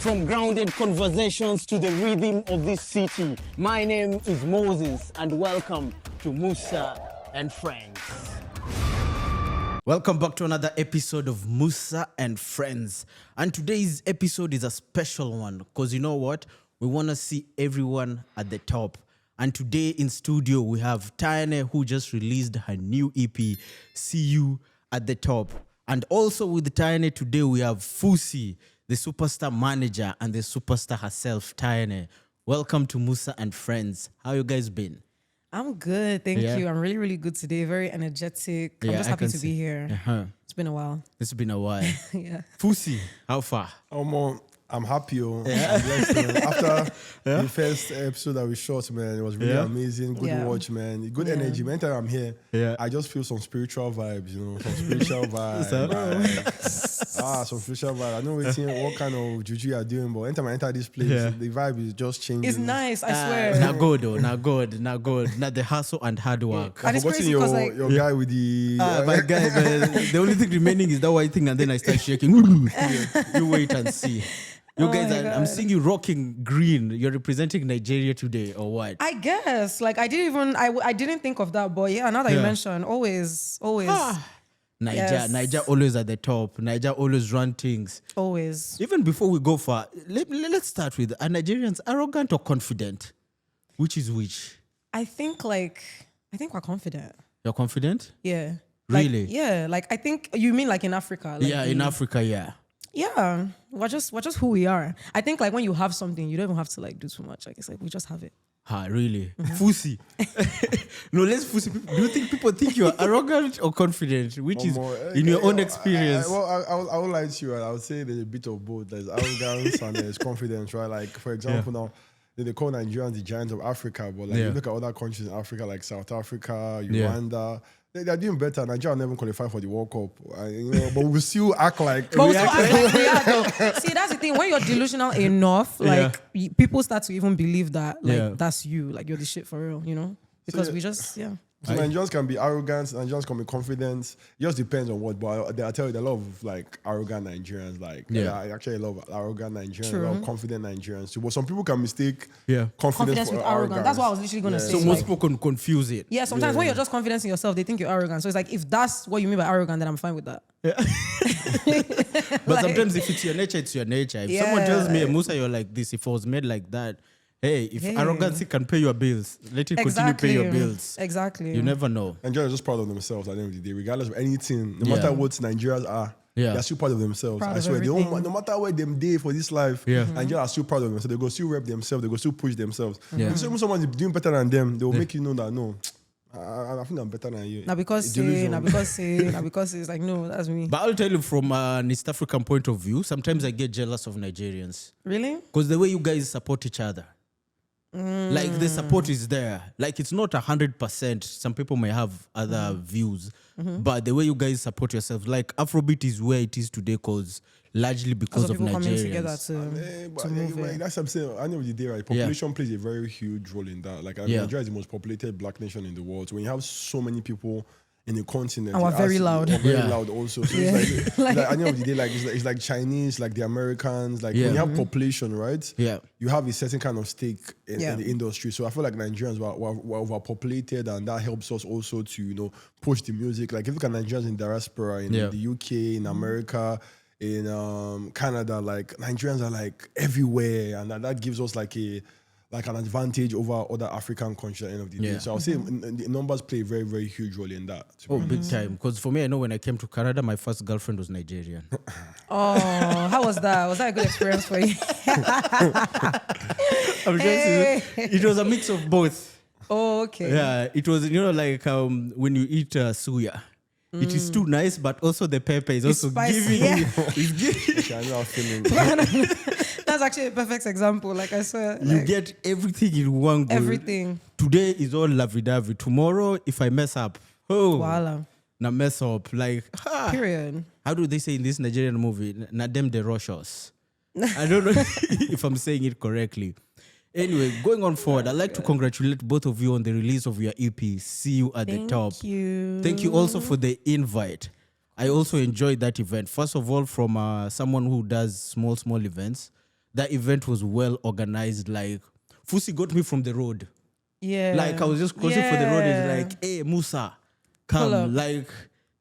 From grounded conversations to the rhythm of this city, my name is Moses and welcome to Moussa and Friends. Welcome back to another episode of Moussa and Friends. And today's episode is a special one because you know what? We want to see everyone at the top. And today in studio, we have Taene, who just released her new EP, See You at the Top. And also with Taene today, we have Fusi, the superstar manager and the superstar herself, Taene. Welcome to Moussa and Friends. How you guys been? I'm good, thank you. I'm really, really good today. Very energetic. I'm just happy to be here. It's been a while. It's been a while. Yeah. Fusi, how far? I'm happy. I'm blessed, man. After the first episode that we shot, man, it was really amazing. Good watch, man. Good energy. Man, anytime I'm here, I just feel some spiritual vibes, some spiritual vibes. Some spiritual vibes. I know what kind of juju you are doing, but anytime I enter this place, the vibe is just changing. It's nice, I swear. Not good though, not good. Not the hustle and hard work. I've forgotten your guy with the... my guy, man, the only thing remaining is that white thing and then I start shaking. You wait and see. You guys, I'm seeing you rocking green. You're representing Nigeria today, or what? I guess. I didn't think of that, but now that you mentioned, always. Niger always at the top. Niger always run things. Always. Even before we go far, let's start with, are Nigerians arrogant or confident? Which is which? I think we're confident. You're confident? Yeah. Really? I think you mean in Africa. In Africa, yeah. Yeah, we're just who we are. I think when you have something, you don't even have to do too much. It's we just have it. Really? Fusi. No, let's Fusi. Do you think people think you're arrogant or confident? Which is in your own experience? I would lie to you. I would say there's a bit of both. There's arrogance and there's confidence, right? For example, now they call Nigerians the giants of Africa, but you look at other countries in Africa like South Africa, Uganda. They're doing better. Nigeria never qualify for the World Cup, but we still act like. See, that's the thing. When you're delusional enough, people start to even believe that, that's you, you're the shit for real, Because we just. So Nigerians can be arrogant, Nigerians can be confident. It just depends on what. But I tell you, there are a lot of arrogant Nigerians. There are actually a lot of arrogant Nigerians, a lot of confident Nigerians too. But some people can mistake confidence with arrogance. That's what I was literally gonna say. So most people can confuse it. Yeah, sometimes when you're just confident in yourself, they think you're arrogant. So it's if that's what you mean by arrogant, then I'm fine with that. Yeah. But sometimes if it's your nature, it's your nature. If someone tells me, Musa, you're like this, if I was made like that, if arrogancy can pay your bills, let it continue pay your bills. Exactly. You never know. Nigerians are just proud of themselves at the end of the day, regardless of anything. No matter what Nigerians are, they're still proud of themselves. I swear, no matter where them day for this life, Nigerians are still proud of themselves. They go still rep themselves. They go still push themselves. If someone's doing better than them, they will make you know that no. I think I'm better than you. Now because it's no, that's me. But I'll tell you from an East African point of view, sometimes I get jealous of Nigerians. Really? Because the way you guys support each other. The support is there. It's not 100%. Some people may have other views. But the way you guys support yourself, Afrobeat is where it is today largely because of Nigerians. Coming together to move that's what I'm saying. At the end of the day, right? Population plays a very huge role in that. Nigeria is the most populated black nation in the world. So when you have so many people in the continent, and we're very loud. Very loud also. So it's at the end of the day, it's like Chinese, the Americans. When you have population, right? Yeah. You have a certain kind of stake in the industry. So I feel like Nigerians were overpopulated, and that helps us also to push the music. If you look at Nigerians in diaspora in the UK, in America, in Canada, Nigerians are everywhere, and that gives us an advantage over other African countries at the end of the day. So I'll say the numbers play a very, very huge role in that. Big time. Because for me, I know when I came to Canada, my first girlfriend was Nigerian. How was that? Was that a good experience for you? It was a mix of both. Oh, okay. Yeah, it was, when you eat suya. It is too nice, but also the pepper is also giving you. I know I'm feeling. That's actually a perfect example. I swear. You get everything in one go. Everything. Today is all lovey-dovey. Tomorrow, if I mess up, voila. Na mess up. Period. How do they say in this Nigerian movie? Na dem de roshos. I don't know if I'm saying it correctly. Anyway, going on forward, I'd like to congratulate both of you on the release of your EP, See You at the Top. Thank you. Thank you also for the invite. I also enjoyed that event. First of all, from someone who does small events, that event was well organized. Like Fusi got me from the road. Yeah. Like I was just crossing for the road. It's like, hey Musa, Pull up. come. Like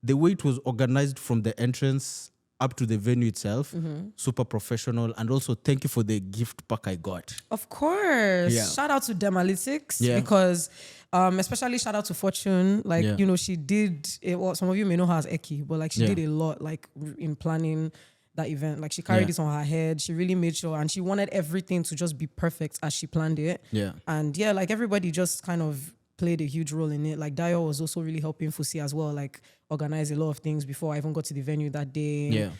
the way it was organized from the entrance up to the venue itself, super professional. And also thank you for the gift pack I got. Of course. Yeah. Shout out to Demalytics Yeah. because especially shout out to Fortune. Like, Yeah. you know, she did it. Well, some of you may know her as Eki, but like she Yeah. did a lot like in planning that event. Like she carried Yeah. this on her head. She really made sure, and she wanted everything to just be perfect as she planned it. Yeah. And yeah, like everybody just kind of played a huge role in it. Like Dio was also really helping Fusi as well, like organize a lot of things before I even got to the venue that day. Yeah.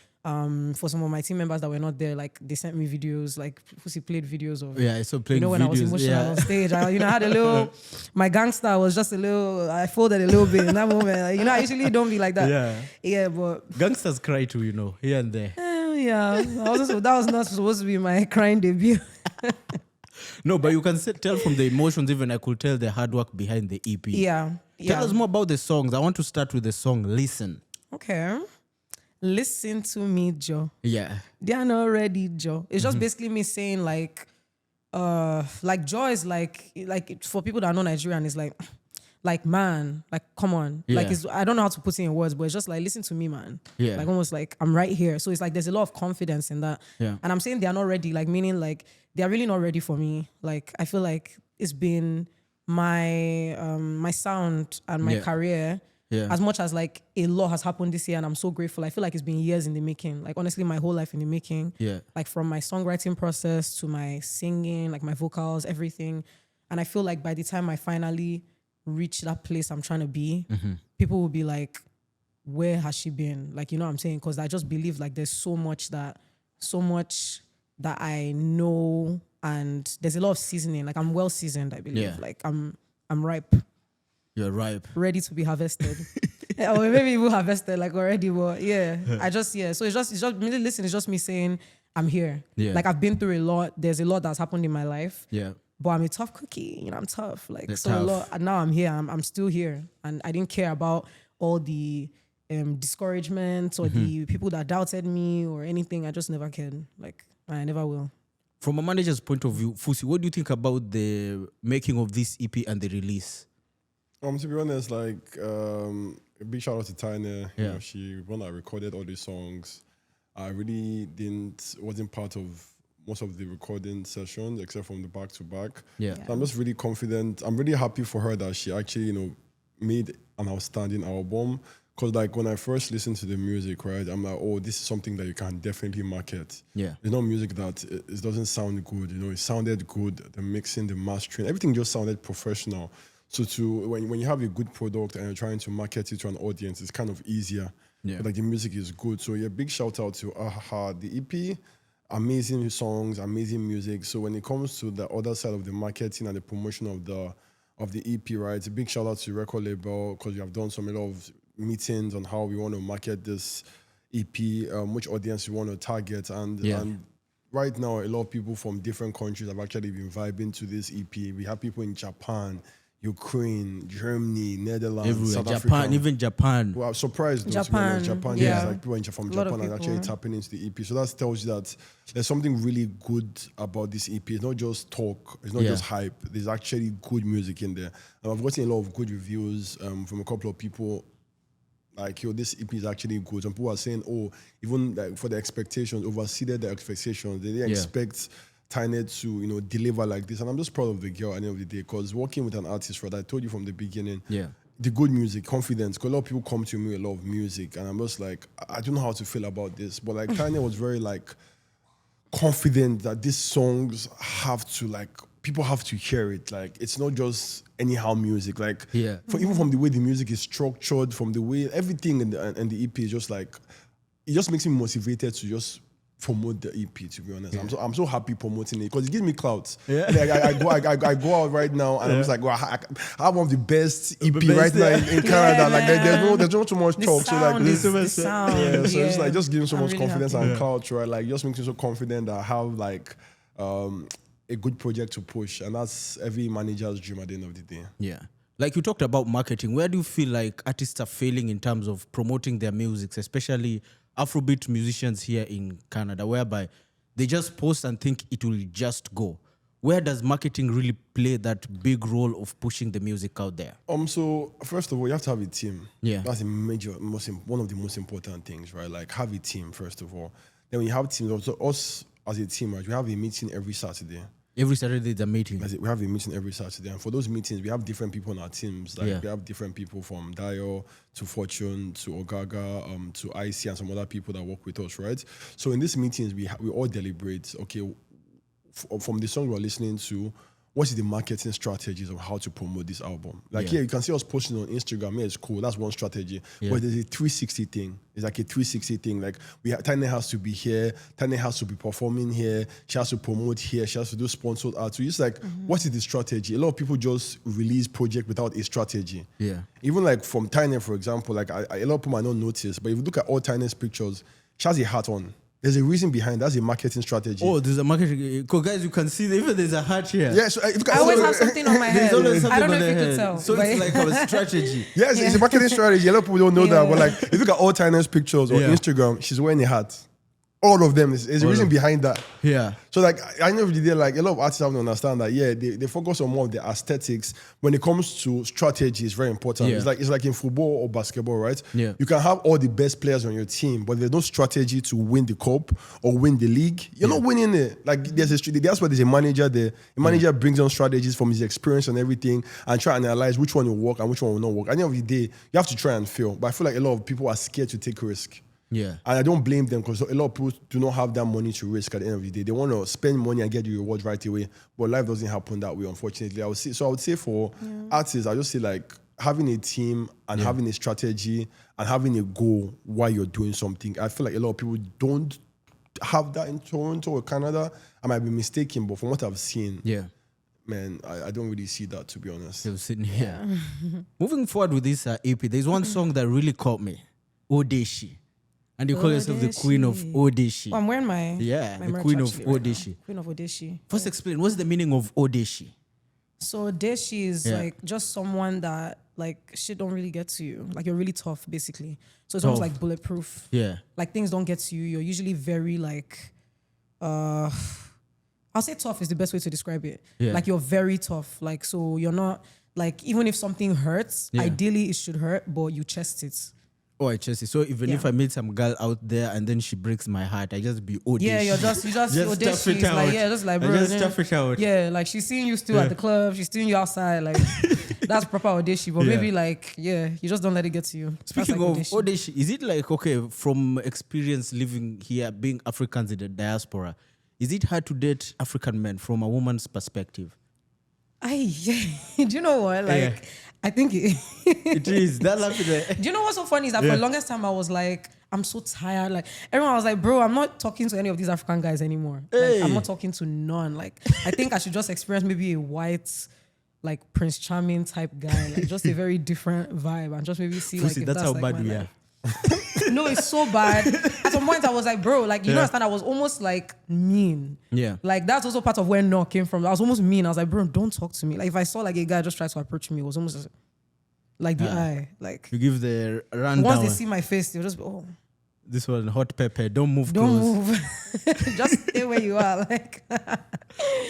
For some of my team members that were not there, like they sent me videos, like Fusi played videos of Yeah, I saw playing you know, when I was videos, emotional yeah. on stage, I had a little, my gangster was just a little, I folded a little bit in that moment. Like, you know, I usually don't be like that. Yeah. Yeah, but Gangsters cry too, you know, here and there. yeah, that was not supposed to be my crying debut. No, but you can tell from the emotions, even I could tell the hard work behind the EP. Yeah. Tell us more about the songs. I want to start with the song Listen. Okay. Listen to me, Joe. Yeah. They are not ready, Joe. It's just basically me saying like Joe is like for people that know Nigerian, it's like man, like come on. Yeah. Like I don't know how to put it in words, but it's just like listen to me, man. Yeah. Like almost like I'm right here. So it's like there's a lot of confidence in that. Yeah. And I'm saying they are not ready, like meaning like they are really not ready for me. Like I feel like it's been my my sound and my Yeah. career. Yeah. As much as like a lot has happened this year and I'm so grateful. I feel like it's been years in the making. Like honestly, my whole life in the making. Yeah. Like from my songwriting process to my singing, like my vocals, everything. And I feel like by the time I finally reach that place I'm trying to be, people will be like, where has she been? Like, you know what I'm saying? Because I just believe like there's so much that I know, and there's a lot of seasoning. Like I'm well seasoned, I believe. Yeah. Like I'm ripe, You're ripe. ready to be harvested. Or maybe even harvested like already, but yeah. So it's just really listen, it's just me saying I'm here. Yeah. Like I've been through a lot. There's a lot that's happened in my life. Yeah. But I'm a tough cookie, you know, I'm tough. Like You're so tough. a lot, and now I'm here. I'm still here. And I didn't care about all the discouragements or the people that doubted me or anything. I just never cared. Like I never will. From a manager's point of view, Fusi, what do you think about the making of this EP and the release? To be honest, like a big shout out to Taene. Yeah. You know, she when I recorded all these songs, I really wasn't part of most of the recording sessions except from the back to back. Yeah. So I'm just really confident. I'm really happy for her that she actually, you know, made an outstanding album. Because like when I first listened to the music, right, I'm like, oh, this is something that you can definitely market. Yeah. It's not music that it doesn't sound good. You know, it sounded good. The mixing, the mastering, everything just sounded professional. So when you have a good product and you're trying to market it to an audience, it's kind of easier. Yeah. But like the music is good. So yeah, big shout out to the EP. Amazing songs, amazing music. So when it comes to the other side of the marketing and the promotion of the EP, right, it's a big shout out to record label because we have done a lot of meetings on how we want to market this EP, which audience we want to target, and right now a lot of people from different countries have actually been vibing to this EP. We have people in Japan, Ukraine, Germany, Netherlands, Everywhere. South Japan, Africa. even Japan. Well, I'm surprised. Though, Japan, Japan, yeah. yes, like people from A lot of Japan are actually people. tapping into the EP. So that tells you that there's something really good about this EP. It's not just talk. It's not Yeah. just hype. There's actually good music in there. And I've gotten a lot of good reviews from a couple of people. Like, yo, this EP is actually good. Some people are saying, oh, even like for the expectations, overseeded the expectations. They didn't expect Taene to, you know, deliver like this. And I'm just proud of the girl at the end of the day because working with an artist, right, I told you from the beginning, the good music, confidence, because a lot of people come to me with a lot of music and I'm just like, I don't know how to feel about this. But like Taene was very like confident that these songs have to like, people have to hear it. Like, it's not just anyhow music. Like, even from the way the music is structured, from the way everything in the EP is just like, it just makes me motivated to just promote the EP, to be honest. I'm so happy promoting it because it gives me clout. Like, I go out right now and I'm just like, wow, I have one of the best EP right now in Canada. Like there's not too much talk. So like the sound. so it's like just giving so much really confidence happy. and clout, right? Like just makes me so confident that I have like a good project to push, and that's every manager's dream at the end of the day. Yeah. Like you talked about marketing, where do you feel like artists are failing in terms of promoting their music, especially Afrobeat musicians here in Canada, whereby they just post and think it will just go. Where does marketing really play that big role of pushing the music out there? So first of all, you have to have a team. Yeah. That's one of the most important things, right? Like have a team, first of all. Then when you have teams, also us as a team, right, we have a meeting every Saturday. Every Saturday is a meeting. We have a meeting every Saturday. And for those meetings, we have different people on our teams. Like we have different people from Dio to Fortune to Ogaga to IC and some other people that work with us, right? So in these meetings, we all deliberate, okay, from the song we're listening to, what is the marketing strategies of how to promote this album? Like here, you can see us posting on Instagram. Yeah, it's cool. That's one strategy. But there's a 360 thing. It's like a 360 thing. Like Taene has to be here. Taene has to be performing here. She has to promote here. She has to do sponsored art. So it's like, what is the strategy? A lot of people just release project without a strategy. Yeah. Even like from Taene, for example, like a lot of people might not notice, but if you look at all Taene's pictures, she has a hat on. There's a reason behind that. That's a marketing strategy. Oh, there's a marketing. Because guys, you can see even there's a hat here. Yeah, so I always have something on my head. I don't know if you could tell. So it's like a strategy. Yes, it's a marketing strategy. A lot of people don't know that. But like, if you look at all Taene's pictures on Instagram, she's wearing a hat. All of them. There's a reason behind that. Yeah. So like, I know the day, like a lot of artists have to understand that. Yeah, they focus on more of the aesthetics. When it comes to strategy, it's very important. Yeah. It's like in football or basketball, right? Yeah. You can have all the best players on your team, but there's no strategy to win the cup or win the league. You're not winning it. Like that's why there's a manager there. The manager brings on strategies from his experience and everything, and try and analyze which one will work and which one will not work. At the end of the day, you have to try and fail. But I feel like a lot of people are scared to take risk. Yeah. And I don't blame them because a lot of people do not have that money to risk at the end of the day. They want to spend money and get the reward right away. But life doesn't happen that way, unfortunately. I would say for artists, I just say like having a team and having a strategy and having a goal while you're doing something. I feel like a lot of people don't have that in Toronto or Canada. I might be mistaken, but from what I've seen, man, I don't really see that, to be honest. Moving forward with this EP, there's one song that really caught me, Odeshi. And you call yourself the Queen of Odeshi. I'm wearing my the Queen of Odeshi. Right, Queen of Odeshi. First, explain what's the meaning of Odeshi. So Odeshi is like just someone that like shit don't really get to you. Like you're really tough, basically. So it's almost like bulletproof. Yeah. Like things don't get to you. You're usually very like, I'll say tough is the best way to describe it. Yeah. Like you're very tough. Like so you're not like even if something hurts, ideally it should hurt, but you chest it. Oh, I chest it. So even if I meet some girl out there and then she breaks my heart, I just be Odeshi. Yeah, you just stuff it out. Like, just like bro. Just stuff it out. Yeah, like she's seeing you still at the club, she's seeing you outside, like that's proper Odeshi. But maybe like, you just don't let it get to you. Speaking like of Odeshi, is it like, okay, from experience living here, being Africans in the diaspora, is it hard to date African men from a woman's perspective? Do you know what? Like, I think it is. That do you know what's so funny is that for the longest time I was like, I'm so tired. Like everyone was like, bro, I'm not talking to any of these African guys anymore. Like, I'm not talking to none. Like I think I should just experience maybe a white, like Prince Charming type guy, like just a very different vibe, and just maybe see Fusi, like if that's how like bad we are. No, it's so bad. At some point I was like, bro, like you don't understand, I was almost like mean. Yeah. Like that's also part of where No came from. I was almost mean. I was like, bro, don't talk to me. Like if I saw like a guy just try to approach me, it was almost like the eye. Like you give the rundown. Once they see my face, they'll just be, oh. This one hot pepper. Don't move Don't close. move. Just stay where you are. Like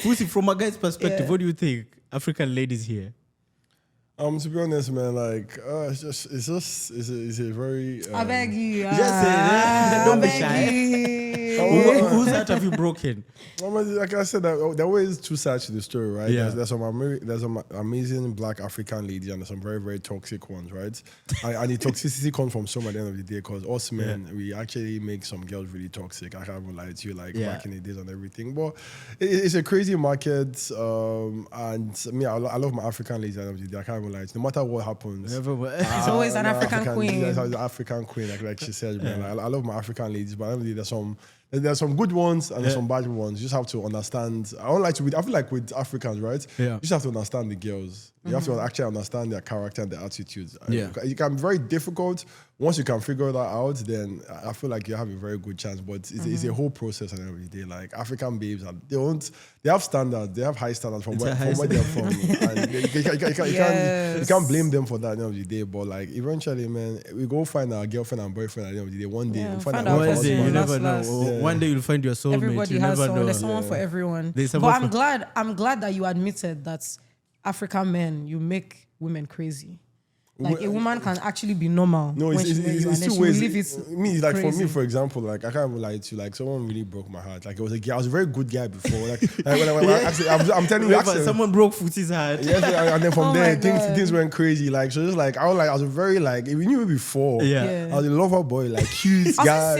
Fusi, from a guy's perspective, what do you think? African ladies here. To be honest, man, like it's a very. I beg you. Just say, don't be shy. Whose heart have you broken? Like I said, there always two sides to the story, right? Yeah. There's some amazing black African ladies and there's some very, very toxic ones, right? and the toxicity comes from some at the end of the day because us men, we actually make some girls really toxic. I can't even lie to you, like back in the days and everything. But it's a crazy market, and me, I love my African ladies at the end of the day. I can't even lie to you. No matter what happens, it's always an African queen. It's an African queen, like she said, man. I love my African ladies, but at the end of the day, there's some good ones and there's some bad ones. You just have to understand. I feel like with Africans, right? Yeah. You just have to understand the girls. You have to actually understand their character and their attitudes. Yeah. It can be very difficult. Once you can figure that out, then I feel like you have a very good chance. But it's a whole process and every day. Like African babes, they have standards. They have high standards from where they're from. And you can't blame them for that at the end of the day. But like eventually, man, we go find our girlfriend and boyfriend at the end of the day. One day, we'll find one out. day, you never know. One day you'll find your soulmate. Everybody you has never someone. know. There's someone for everyone. But I'm glad that you admitted that African men, you make women crazy. Like a woman can actually be normal. No, it's two ways. Like crazy. for me, for example, like I can't even lie to you. Like someone really broke my heart. Like it was a guy. I was a very good guy before. Like I'm telling you, someone broke Fusi's heart. Yes, and then from there things went crazy. Like so, just like I was a very like if you knew me before. Yeah. I was a lover boy, like cute guy.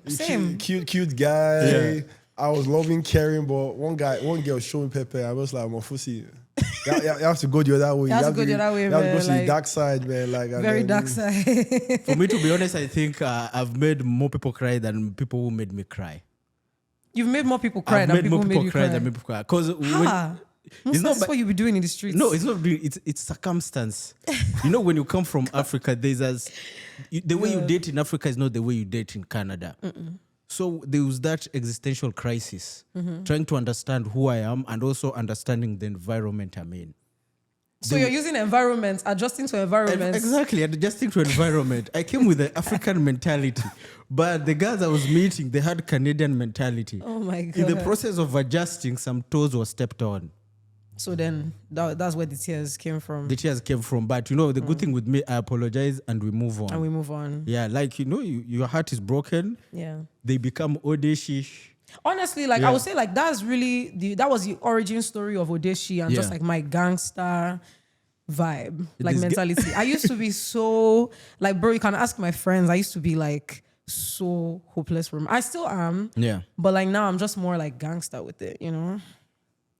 Same. Cute guy. Yeah. I was loving, caring, but one girl showed me Pepe. I was like, I'm a Fusi. You have to go the other way. You have to go the other way, You have to go to the dark side, man. Like very dark side. For me, to be honest, I think I've made more people cry than people who made me cry. You've made more people cry than people who made you cry. Because it's not what you be doing in the streets. No, it's not. It's circumstance. You know, when you come from Africa, the way you date in Africa is not the way you date in Canada. So there was that existential crisis, trying to understand who I am and also understanding the environment I'm in. So you're using environment, adjusting to environment. Exactly, adjusting to environment. I came with the African mentality, but the guys I was meeting, they had Canadian mentality. Oh my God. In the process of adjusting, some toes were stepped on. So then that's where the tears came from. The tears came from. But you know, the good thing with me, I apologize and we move on. Yeah, like, you know, your heart is broken. Yeah. They become Odeshi. Honestly, like I would say, like that was the origin story of Odeshi and just like my gangster vibe, like mentality. I used to be so like, bro, you can ask my friends. I used to be like so hopeless from. I still am. Yeah. But like now I'm just more like gangster with it, you know?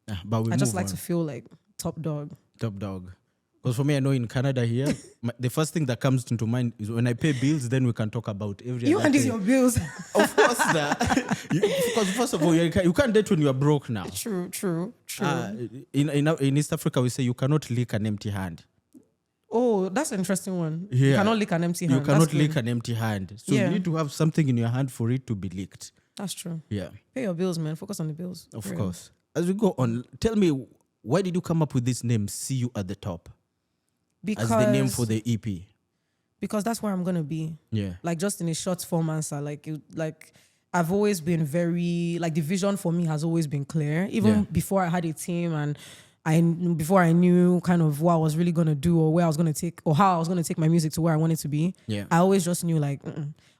Yeah, but I just like to feel like top dog. Top dog. Because for me, I know in Canada here, the first thing that comes into mind is when I pay bills, then we can talk about every You other and these thing. your bills. Of course, because first of all, you can't date when you are broke now. True. In East Africa, we say you cannot lick an empty hand. Oh, that's an interesting one. Yeah. You cannot lick an empty hand. You cannot lick an empty hand. So you need to have something in your hand for it to be licked. That's true. Yeah. Pay your bills, man. Focus on the bills. Of course. As we go on, tell me, why did you come up with this name, See You at the Top? Because as the name for the EP. Because that's where I'm gonna be. Yeah. Like just in a short form answer, like I've always been very like the vision for me has always been clear. Even before I had a team and before I knew kind of what I was really gonna do or where I was gonna take or how I was gonna take my music to where I wanted to be. Yeah. I always just knew like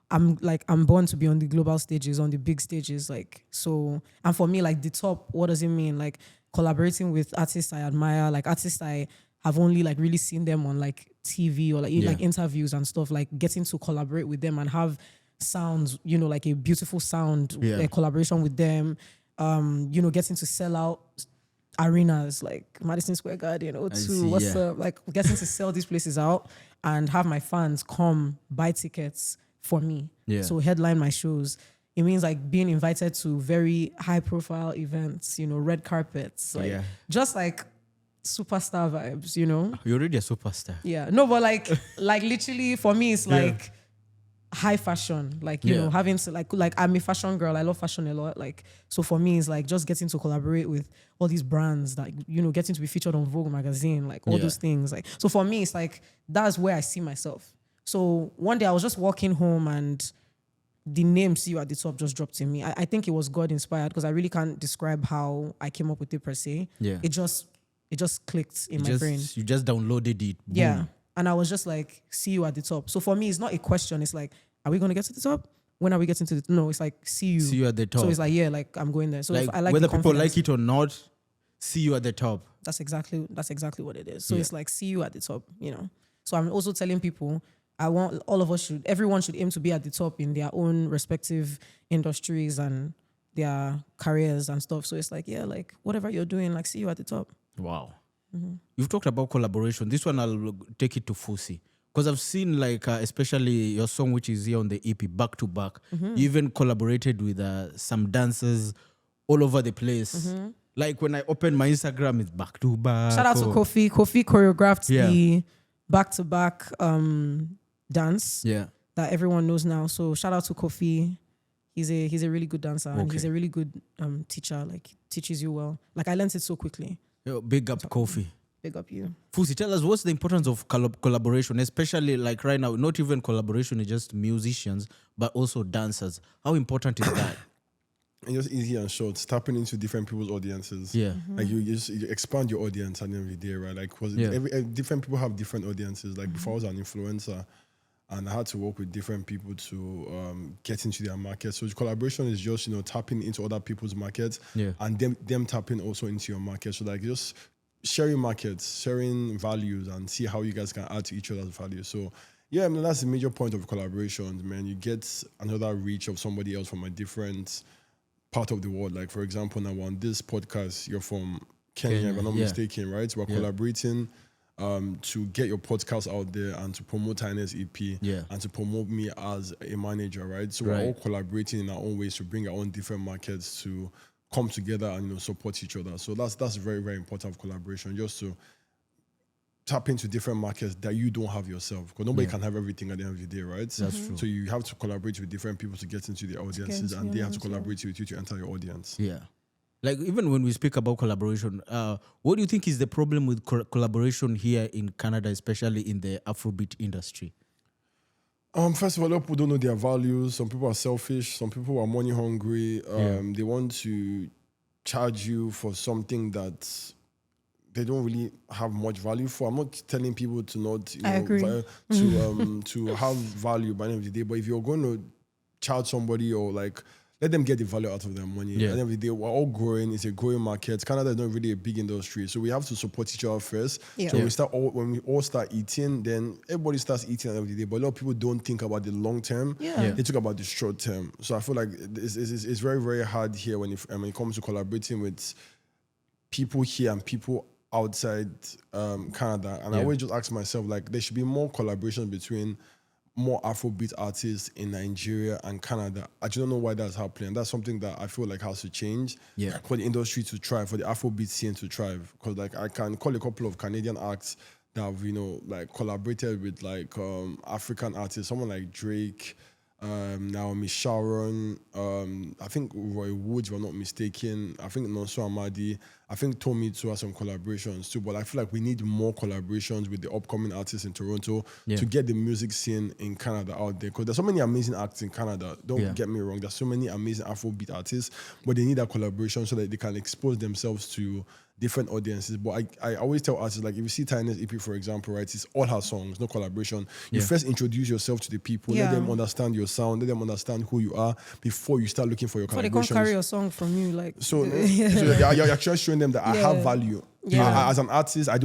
I'm born to be on the global stages, on the big stages, like so. And for me, like the top, what does it mean? Like collaborating with artists I admire, like artists I have only like really seen them on like TV or like interviews and stuff, like getting to collaborate with them and have sounds, you know, like a beautiful sound, a collaboration with them, you know, getting to sell out arenas like Madison Square Garden, O2, up? Like getting to sell these places out and have my fans come buy tickets for me. Yeah. So headline my shows. It means like being invited to very high profile events, you know, red carpets, like just like superstar vibes, you know. You're already a superstar. Yeah. No, but like literally for me it's like high fashion. Like, you know, having to like I'm a fashion girl. I love fashion a lot. Like, so for me it's like just getting to collaborate with all these brands that, you know, getting to be featured on Vogue magazine, like all those things. Like, so for me it's like that's where I see myself. So one day I was just walking home and the name See You at the Top just dropped in me. I think it was God inspired because I really can't describe how I came up with it per se. Yeah. It just clicked in my brain. You just downloaded it. Boom. Yeah. And I was just like, see you at the top. So for me, it's not a question. It's like, are we going to get to the top? When are we getting to the no, it's like, see you. See you at the top. So it's like, yeah, like I'm going there. So like, if I like whether people like it or not, see you at the top. That's exactly what it is. So it's like, see you at the top, you know. So I'm also telling people, everyone should aim to be at the top in their own respective industries and their careers and stuff. So it's like, yeah, like whatever you're doing, like see you at the top. Wow. Mm-hmm. You've talked about collaboration. This one I'll take it to Fusi. Because I've seen like, especially your song, which is here on the EP, Back to Back. Mm-hmm. You even collaborated with some dancers all over the place. Mm-hmm. Like when I open my Instagram, it's back to back. Shout out to Kofi. Kofi choreographed the back-to-back dance that everyone knows now. So shout out to Kofi. He's a really good dancer and he's a really good teacher. Like teaches you well. Like I learned it so quickly. Yo, big up Kofi. Big up you. Fusi, tell us what's the importance of collaboration, especially like right now, not even collaboration is just musicians, but also dancers. How important is that? And just easy and short, tapping into different people's audiences. Yeah. Like you expand your audience at the end of the day, right? Like, different people have different audiences. Like before I was an influencer and I had to work with different people to get into their market. So collaboration is just, tapping into other people's markets and them tapping also into your market. So like just sharing markets, sharing values and see how you guys can add to each other's value. So yeah, I mean, that's the major point of collaborations, man. You get another reach of somebody else from a different part of the world. Like for example, now on this podcast, you're from Kenya, if I'm not mistaken, right? So we're collaborating to get your podcast out there and to promote Taene's EP and to promote me as a manager, right? So we're all collaborating in our own ways to bring our own different markets to come together and support each other. So that's very, very important of collaboration, just to tap into different markets that you don't have yourself, because nobody can have everything at the end of the day, right? That's true. So you have to collaborate with different people to get into the audiences, and they have to collaborate with you to enter your audience. Yeah. Like even when we speak about collaboration, what do you think is the problem with collaboration here in Canada, especially in the Afrobeat industry? First of all, a lot of people don't know their values. Some people are selfish. Some people are money hungry. They want to charge you for something that they don't really have much value for. I'm not telling people to not, to have value by the end of the day. But if you're going to charge somebody or like let them get the value out of their money. At the end of the day, we're all growing. It's a growing market. Canada is not really a big industry, so we have to support each other first. So when we all start eating, then everybody starts eating at the end of the day. But a lot of people don't think about the long term. They talk about the short term. So I feel like it's very, very hard here when it comes to collaborating with people here and people outside Canada. And I always just ask myself, like, there should be more collaboration between more Afrobeat artists in Nigeria and Canada. I just don't know why that's happening. And that's something that I feel like has to change for the industry to thrive, for the Afrobeat scene to thrive. Because like I can call a couple of Canadian acts that have, like collaborated with like African artists, someone like Drake, Naomi Sharon, I think Roy Woods, if I'm not mistaken. I think Nonso Amadi. I think Tommy too has some collaborations too. But I feel like we need more collaborations with the upcoming artists in Toronto to get the music scene in Canada out there. Because there's so many amazing acts in Canada. Don't get me wrong. There's so many amazing Afrobeat artists, but they need that collaboration so that they can expose themselves to different audiences. But I always tell artists, like if you see Taene's EP, for example, right, it's all her songs, no collaboration. You first introduce yourself to the people, let them understand your sound, let them understand who you are before you start looking for your collaborations. They can't carry a song from you, like. So you're actually showing them that I have value. As an artist, I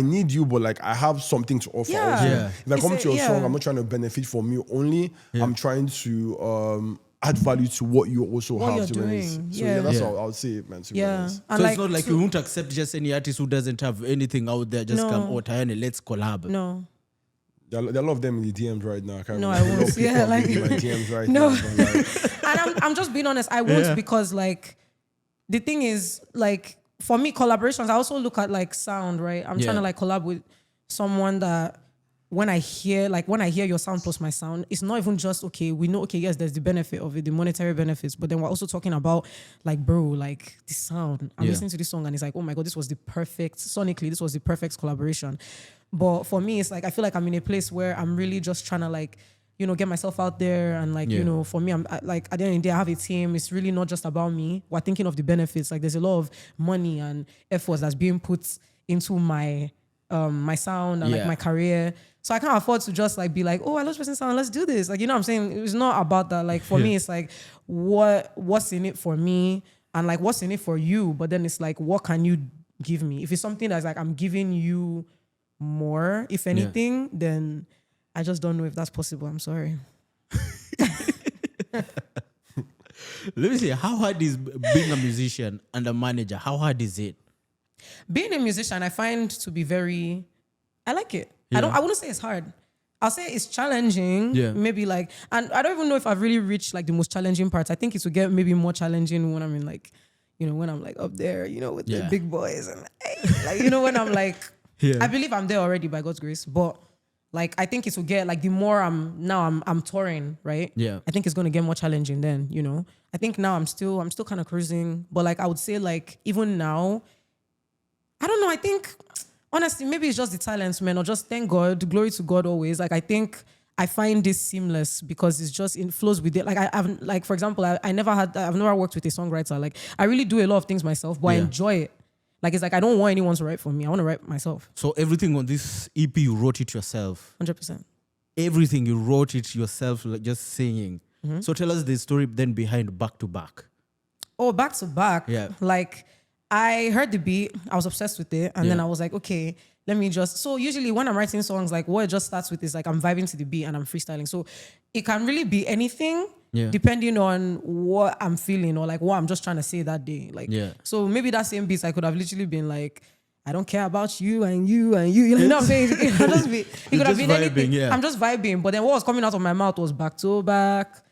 need you, but like I have something to offer. If I come to your song, I'm not trying to benefit from you only. I'm trying to add value to what you also have. You're doing. So that's how I'll say it, man. To be honest. So it's not like you won't accept just any artist who doesn't have anything out there. Just come, Taene, let's collab. No. There are a lot of them in the DMs right now. I won't. Like in my DMs right now. And I'm just being honest. I won't because like the thing is like for me collaborations. I also look at like sound, right? I'm trying to like collab with someone that when I hear your sound plus my sound, it's not even just we know yes, there's the benefit of it, the monetary benefits, but then we're also talking about like bro, like the sound. I'm listening to this song and it's like, oh my god, this was the perfect collaboration. But for me, it's like I feel like I'm in a place where I'm really just trying to like, get myself out there and like, for me, I'm like at the end of the day, I have a team. It's really not just about me. We're thinking of the benefits. Like there's a lot of money and efforts that's being put into my sound and like my career. So I can't afford to just like be like, oh, I love this sound, let's do this. Like, you know what I'm saying? It's not about that. Like for me, it's like what's in it for me and like what's in it for you. But then it's like, what can you give me? If it's something that's like I'm giving you more, if anything, then I just don't know if that's possible. I'm sorry. Let me see, how hard is being a musician and a manager? How hard is it? Being a musician, I find to be I like it. I wouldn't say it's hard. I'll say it's challenging. Maybe like, and I don't even know if I've really reached like the most challenging parts. I think it will get maybe more challenging when I'm in like, you know, when I'm like up there, you know, with the big boys and like, you know, when I'm like, I believe I'm there already by God's grace, but like, I think it will get like the more I'm touring, right? Yeah. I think it's going to get more challenging then, you know. I think now I'm still kind of cruising, but like I would say like even now, I don't know. I think honestly, maybe it's just the talents, man, or just thank God, glory to God always. Like I think I find this seamless because it flows with it. Like I've like, for example, I've never worked with a songwriter. Like I really do a lot of things myself, but I enjoy it. Like it's like I don't want anyone to write for me. I want to write myself. So everything on this EP, you wrote it yourself? 100%. Everything, you wrote it yourself, like just singing. So tell us the story then behind Back to Back. Oh, Back to Back. Yeah. Like I heard the beat, I was obsessed with it, and then I was like, okay, let me just. So usually when I'm writing songs, like what it just starts with is like I'm vibing to the beat and I'm freestyling. So it can really be anything, depending on what I'm feeling or like what I'm just trying to say that day. Like, so maybe that same beats I could have literally been like, I don't care about you and you and you. You know what I'm saying? It could have been anything. Yeah. I'm just vibing. But then what was coming out of my mouth was Back to Back.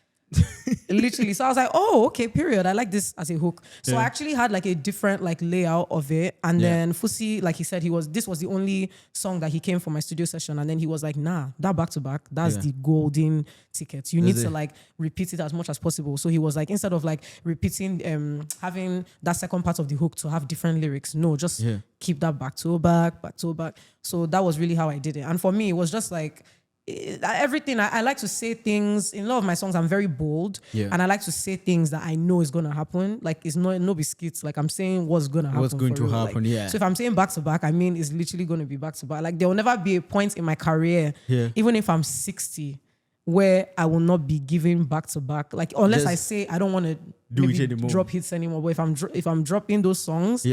Literally. So I was like, oh, okay, period. I like this as a hook. So I actually had like a different like layout of it. And then Fusi, like he said, this was the only song that he came for my studio session. And then he was like, nah, that Back to Back, that's the golden ticket. You need to like repeat it as much as possible. So he was like, instead of like repeating, having that second part of the hook to have different lyrics, no, just keep that Back to Back, Back to Back. So that was really how I did it. And for me, it was just like, everything. I like to say things in a lot of my songs. I'm very bold, and I like to say things that I know is gonna happen. Like it's no biscuits. Like I'm saying what's gonna happen. What's going to happen? Like, so if I'm saying back to back, I mean it's literally gonna be back to back. Like there will never be a point in my career, even if I'm 60, where I will not be giving back to back. Like unless I say I don't want to do it anymore, drop hits anymore. But if I'm dropping those songs,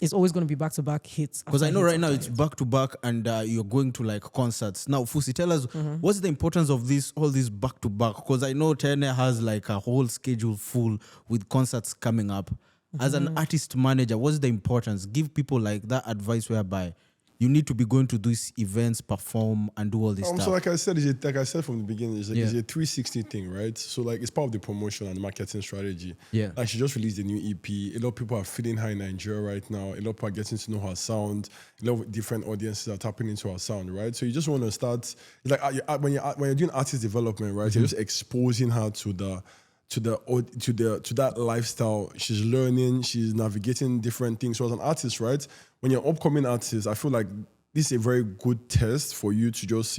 it's always going to be back-to-back hits. Because I know right now it's back-to-back and you're going to like concerts. Now, Fusi, tell us, what's the importance of all this back-to-back? Because I know Taene has like a whole schedule full with concerts coming up. As an artist manager, what's the importance? Give people like that advice whereby you need to be going to these events, perform, and do all this stuff. So like I said from the beginning, it's a 360 thing, right? So like it's part of the promotion and marketing strategy. Yeah. Like she just released a new EP. A lot of people are feeling her in Nigeria right now. A lot of people are getting to know her sound. A lot of different audiences are tapping into her sound, right? So you just want to start. It's like when you're doing artist development, right? You're just exposing her to that lifestyle. She's learning. She's navigating different things. So as an artist, right? When you're an upcoming artist, I feel like this is a very good test for you to just,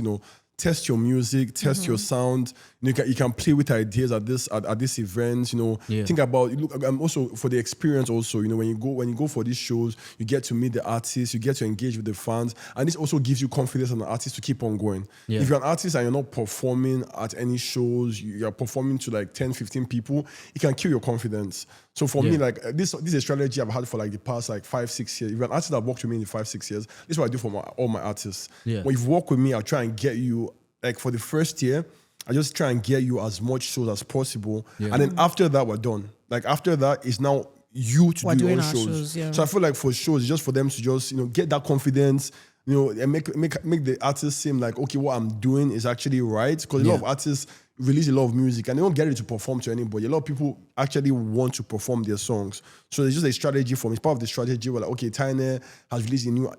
test your music, test your sound. You can play with ideas at this event. Think about also for the experience. Also, when you go for these shows, you get to meet the artists, you get to engage with the fans, and this also gives you confidence as an artist to keep on going. Yeah. If you're an artist and you're not performing at any shows, you're performing to like 10, 15 people, it can kill your confidence. So for me, like this is a strategy I've had for like the past like 5-6 years. If you're an artist that worked with me in the 5-6 years, this is what I do for all my artists. Yeah. When you've worked with me, I'll try and get you, like for the first year, I just try and get you as much shows as possible. Yeah. And then after that, we're done. Like after that, it's now you to do your own shows. So I feel like for shows, it's just for them to just, get that confidence, and make the artist seem like, okay, what I'm doing is actually right. Because a lot of artists release a lot of music and they don't get it to perform to anybody. A lot of people actually want to perform their songs. So it's just a strategy for me. It's part of the strategy where like, okay, Taene has released a new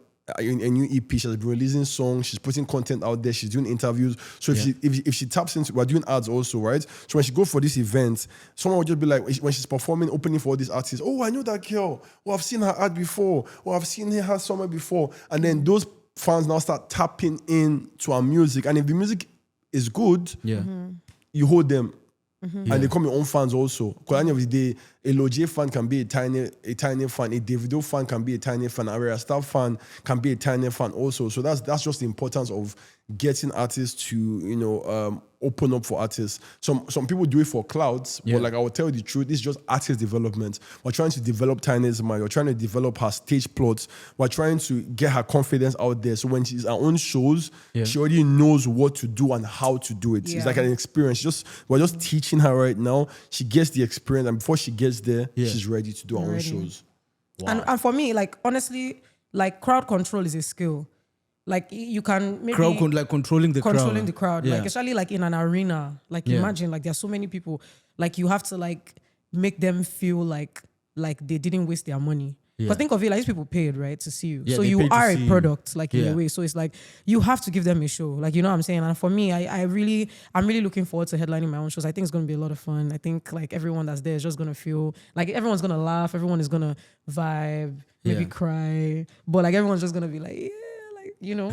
EP. She's been releasing songs. She's putting content out there. She's doing interviews. So if she taps into, we're doing ads also, right? So when she go for this event, someone would just be like, when she's performing, opening for all these artists, oh, I know that girl. Oh, I've seen her ad before. Oh, I've seen her somewhere before. And then those fans now start tapping in to our music. And if the music is good, you hold them. And they become your own fans also. Because at the end of the day, a Loj fan can be a Taene fan, a Davido fan can be a Taene fan, a Arya Star fan can be a Taene fan also. So that's just the importance of getting artists to open up for artists. Some people do it for clouds, but like I will tell you the truth, this is just artist development. We're trying to develop Taene's mind. We're trying to develop her stage plots. We're trying to get her confidence out there. So when she's her own shows, she already knows what to do and how to do it. It's like an experience. We're just teaching her right now. She gets the experience, and before she gets there, she's ready to do her own shows. Wow. And for me, like honestly, like crowd control is a skill. Like you can maybe controlling the crowd, like especially like in an arena. Like imagine like there's so many people. Like you have to like make them feel like like they didn't waste their money. Because think of it, like these people paid, right, to see you. Yeah, so they you paid to are see a you. product, like in Yeah. a way. So it's like you have to give them a show. Like, you know what I'm saying? And for me, I'm really looking forward to headlining my own shows. I think it's gonna be a lot of fun. I think like everyone that's there is just gonna feel like everyone's gonna laugh, everyone is gonna vibe, maybe Yeah. cry. But like everyone's just gonna be like, yeah, like, you know.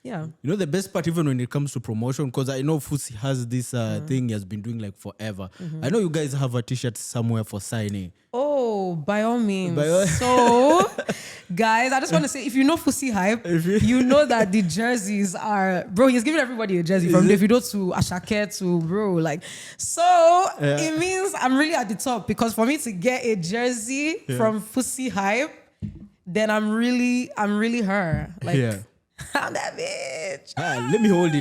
Yeah. You know, the best part, even when it comes to promotion, because I know Fusi has this thing he has been doing like forever. I know you guys have a t-shirt somewhere for signing. Oh, by all means. By all- So, guys, I just want to say, if you know Fusi Hype, you know that the jerseys are, bro, he's giving everybody a jersey from Davido to Ashake to bro. Like, so it means I'm really at the top because for me to get a jersey from Fusi Hype, then I'm really her. Like, Yeah. I'm that bitch. Let me hold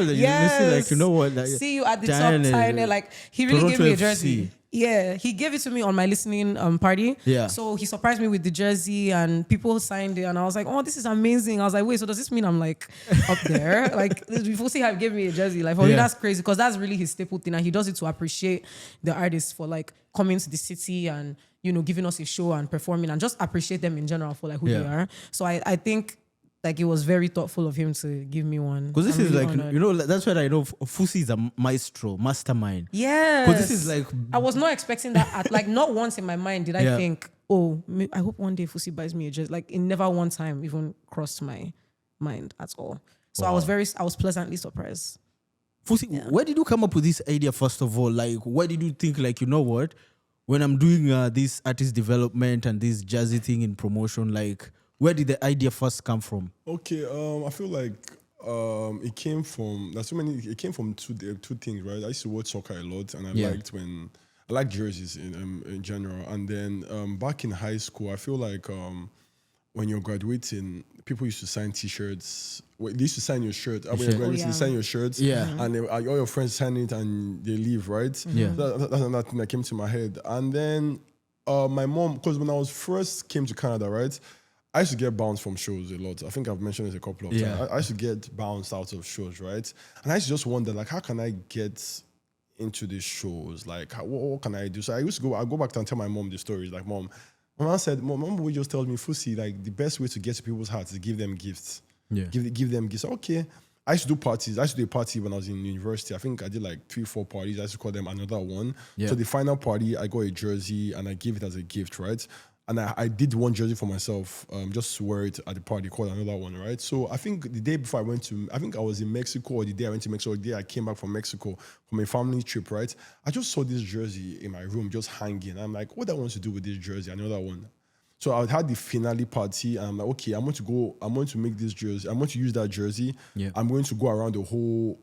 it. Yes. You see, like, you know what? Like, See you at the Taene, top, Taene. Like, he really Toronto gave me a FC. jersey. Yeah, he gave it to me on my listening party. Yeah. So he surprised me with the jersey and people signed it. And I was like, oh, this is amazing. I was like, wait, so does this mean I'm like up there? Like, before see how he gave me a jersey. Like, for me, that's crazy because that's really his staple thing. And he does it to appreciate the artists for like coming to the city and, you know, giving us a show and performing and just appreciate them in general for like who they are. So I think like it was very thoughtful of him to give me one. because this I'm is really like, honored. you know, that's what I know. Fusi is a mastermind. Yes. Because this is like, I was not expecting that. Like, not once in my mind did I think, oh, I hope one day Fusi buys me a jersey. Like, it never one time even crossed my mind at all. So I was pleasantly surprised. Fusi, where did you come up with this idea, first of all? Like, where did you think, like, you know what? When I'm doing this artist development and this jazzy thing in promotion, like, where did the idea first come from? Okay, I feel like it came from it came from two things, right? I used to watch soccer a lot, and I liked jerseys in general. And then back in high school, I feel like when you're graduating, people used to sign T-shirts. They used to sign your shirt. When you're graduating, they sign your shirts. And all your friends sign it and they leave, right? Yeah. That's another thing that came to my head. And then my mom, because when I was first came to Canada, right? I used to get bounced from shows a lot. I think I've mentioned this a couple of times. I used to get bounced out of shows, right? And I used to just wonder, like, how can I get into these shows? Like, what can I do? So I go back and tell my mom the stories. Like, my mom said, Mom always just told me, Fusi, like, the best way to get to people's hearts is give them gifts. Yeah. Give them gifts. Okay. I used to do parties. I used to do a party when I was in university. I think I did like 3-4 parties. I used to call them another one. Yeah. So the final party, I got a jersey and I gave it as a gift, right? And I did one jersey for myself, just to wear it at the party, called another one, right? So I think the day before I think I was in Mexico, or the day I went to Mexico, or the day I came back from Mexico from a family trip, right? I just saw this jersey in my room just hanging. I'm like, what do I want to do with this jersey? Another one. So I had the finale party, and I'm like, okay, I'm going to make this jersey. I'm going to use that jersey. Yeah. I'm going to go around the whole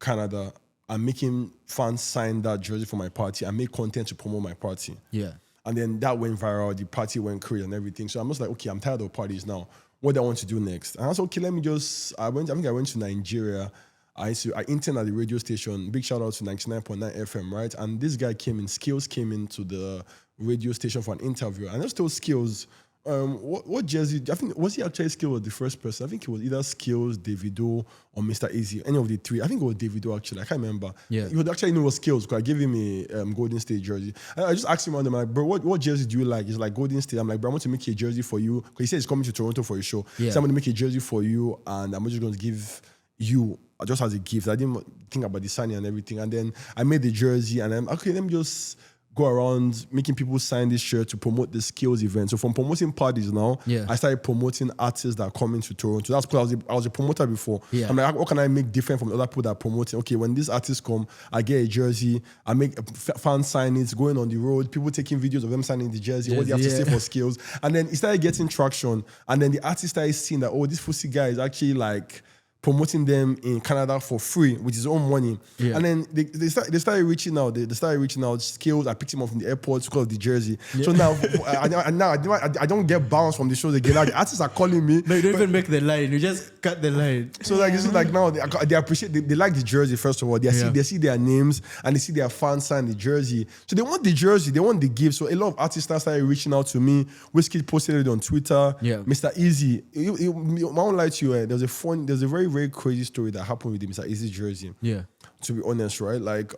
Canada and making fans sign that jersey for my party and make content to promote my party. Yeah. And then that went viral. The party went crazy and everything. So I'm just like, okay, I'm tired of parties now. What do I want to do next? And I was like, okay, I think I went to Nigeria. I interned at the radio station. Big shout out to 99.9 FM, right? And this guy Skills came into the radio station for an interview. And I just told Skills, what jersey? I think, was he actually Skills the first person? I think it was either Skills, Davido, or Mr. Easy, any of the three. I think it was Davido actually. I can't remember. Yeah. He would actually know it was Skills because I gave him a Golden State jersey. And I just asked him, I'm like, bro, what jersey do you like? He's like, Golden State. I'm like, bro, I want to make a jersey for you. Because he said he's coming to Toronto for a show. Yeah. So I'm going to make a jersey for you and I'm just going to give you just as a gift. I didn't think about the signing and everything. And then I made the jersey and I'm okay, let me just go around making people sign this shirt to promote the Skills event. So from promoting parties now, I started promoting artists that are coming to Toronto. That's because I was a promoter before. Yeah. I'm like, what can I make different from the other people that are promoting? Okay, when these artists come, I get a jersey, I make fans sign it, going on the road, people taking videos of them signing the jersey, what do you have to say for Skills? And then it started getting traction. And then the artists started seeing that, oh, this Fusi guy is actually like promoting them in Canada for free with his own money. Yeah. And then they started reaching out. They started reaching out. Skills, I picked him up from the airport because of the jersey. Yeah. So now, I don't get bounced from the shows again. Now the artists are calling me. No, you don't even make the line. You just cut the line. So like it's like now they appreciate. They like the jersey first of all. They see their names and they see their fans sign the jersey. So they want the jersey. They want the gift. So a lot of artists started reaching out to me. Whiskey posted it on Twitter. Yeah. Mr. Easy. I won't lie to you. There's a very, very crazy story that happened with the Mr. Easy jersey. Yeah. To be honest, right? Like,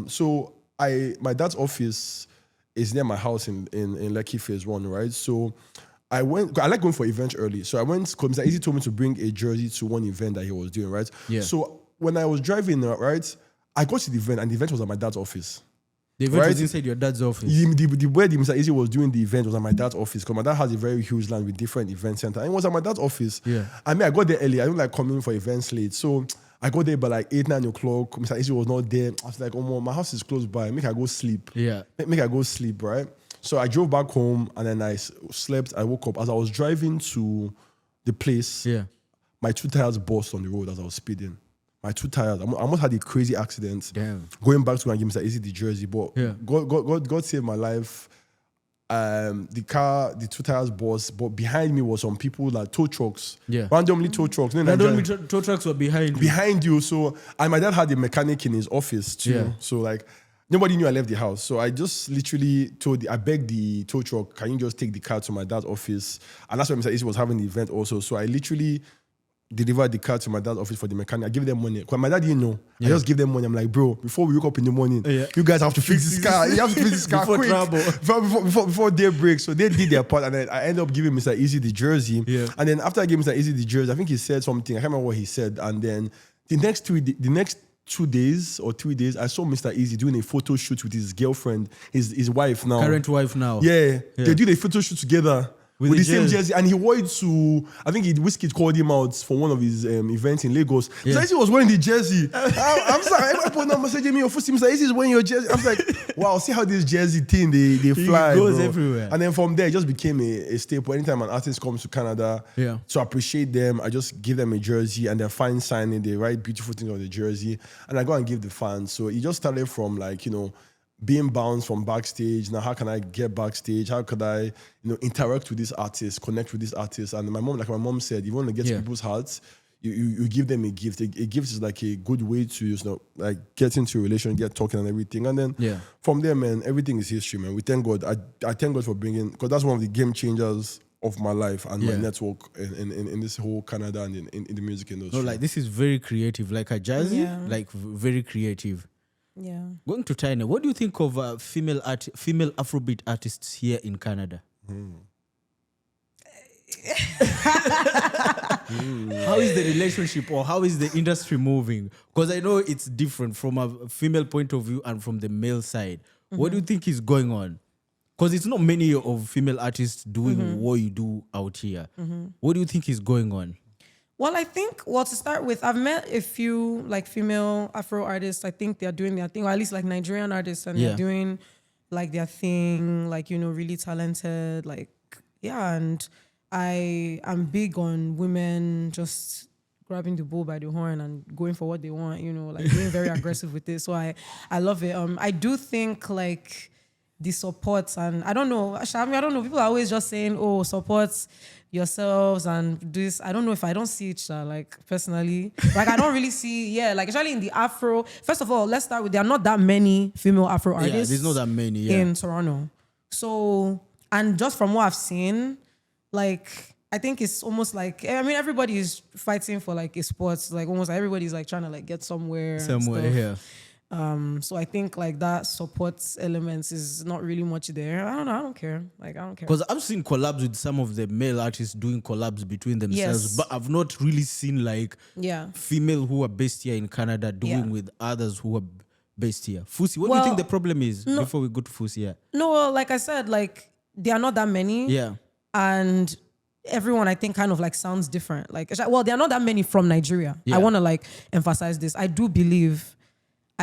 so my dad's office is near my house in Lekki Phase 1, right? So I like going for events early. So I went, because Mr. Easy told me to bring a jersey to one event that he was doing, right? Yeah. So when I was driving, right, I got to the event, and the event was at my dad's office. The event was inside your dad's office? The way Mr. Easy was doing the event was at my dad's office, because my dad has a very huge land with different event center. And it was at my dad's office. Yeah. I mean, I got there early. I don't like coming for events late. So I got there by like 8, 9 o'clock. Mr. Easy was not there. I was like, oh, my house is close by. Make I go sleep. Yeah. Make I go sleep, right? So I drove back home, and then I slept. I woke up. As I was driving to the place, my 2 tires burst on the road as I was speeding. My 2 tires. I almost had a crazy accident. Damn. Going back to when I gave Mr. Easy the jersey, but Yeah. God saved my life. The 2 tires burst, but behind me was some people like tow trucks. Yeah. Randomly tow trucks. Randomly tow trucks were behind you. So, and my dad had a mechanic in his office too. Yeah. So like, nobody knew I left the house. So I just literally I begged the tow truck, can you just take the car to my dad's office? And that's when Mr. Issy was having the event also. So I literally delivered the car to my dad's office for the mechanic. I gave them money. Because my dad didn't know. I just gave them money. I'm like, bro, before we wake up in the morning, you guys have to fix this car. You have to fix this car before quick. trouble. Before daybreak. So they did their part. And then I ended up giving Mr. Easy the jersey. Yeah. And then after I gave Mr. Easy the jersey, I think he said something. I can't remember what he said. And then the next 2 days or 3 days, I saw Mr. Easy doing a photo shoot with his girlfriend, his wife now. Current wife now. Yeah. They did a photo shoot together with the same jersey. And he wore it to, I think Wizkid called him out for one of his events in Lagos. Mr. Easy was wearing the jersey. I'm sorry, everyone put on messaging me, Fusi, Mr. Easy is wearing your jersey. I was like, wow, see how this jersey thing, they fly, It goes bro. everywhere. And then from there, it just became a staple. Anytime an artist comes to Canada, to appreciate them, I just give them a jersey, and they're fine signing, they write beautiful things on the jersey, and I go and give the fans. So it just started from like, being bounced from backstage. Now, how can I get backstage? How could I, interact with this artist, connect with this artist? And my mom said, you want to get to people's hearts, you give them a gift. A gift is like a good way to, like get into a relation, get talking and everything. And then from there, man, everything is history, man. We thank God. I thank God for bringing, because that's one of the game changers of my life and my network in this whole Canada and in the music industry. No, like this is very creative. Like a jazzy, like very creative. Yeah. Going to Taene, what do you think of female Afrobeat artists here in Canada? How is the relationship, or how is the industry moving? Because I know it's different from a female point of view and from the male side. What do you think is going on? Because it's not many of female artists doing what you do out here. What do you think is going on? Well, I think, to start with, I've met a few like female Afro artists. I think they're doing their thing, or at least like Nigerian artists, and they're doing like their thing, like, really talented, like, and I am big on women just grabbing the bull by the horn and going for what they want, like being very aggressive with it. So I love it. I do think like the support, and I don't know, people are always just saying, oh, support yourselves and this. I don't know if I don't see it, like personally. Like I don't really see, like especially in the Afro. First of all, let's start with, there are not that many female Afro artists. Yeah, there's not that many in Toronto. So, and just from what I've seen, like I think it's almost like, everybody is fighting for like a sport. Like almost everybody's like trying to like get somewhere. Yeah. So I think like that support elements is not really much there. I don't know. I don't care. Because I've seen collabs with some of the male artists doing collabs between themselves, but I've not really seen like female who are based here in Canada doing with others who are based here. Fusi, what do you think the problem is before we go to Fusi? Yeah. No, like I said, like there are not that many. Yeah. And everyone, I think, kind of like sounds different. Like, there are not that many from Nigeria. Yeah. I want to like emphasize this. I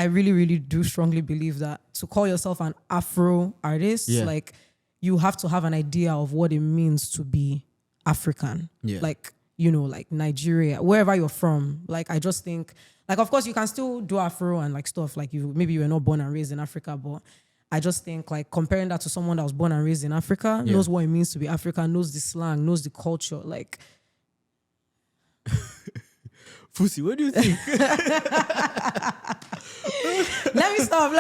really, really do strongly believe that to call yourself an Afro artist, like you have to have an idea of what it means to be African. Yeah. Like, like Nigeria, wherever you're from. Like, I just think, like, of course, you can still do Afro and like stuff. Like maybe you were not born and raised in Africa, but I just think like comparing that to someone that was born and raised in Africa, knows what it means to be African, knows the slang, knows the culture, like. Fusi, what do you think? Let me stop.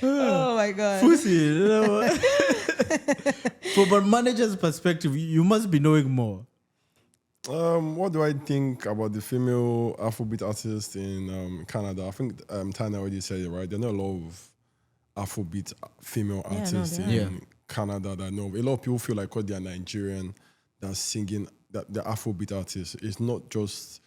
Oh my God. Fusi, from a manager's perspective, you must be knowing more. What do I think about the female Afrobeat artists in Canada? I think Taene already said it, right? There are not a lot of Afrobeat female artists in Canada that I know. A lot of people feel like because they are Nigerian, they're singing, that the Afrobeat artists. It's not just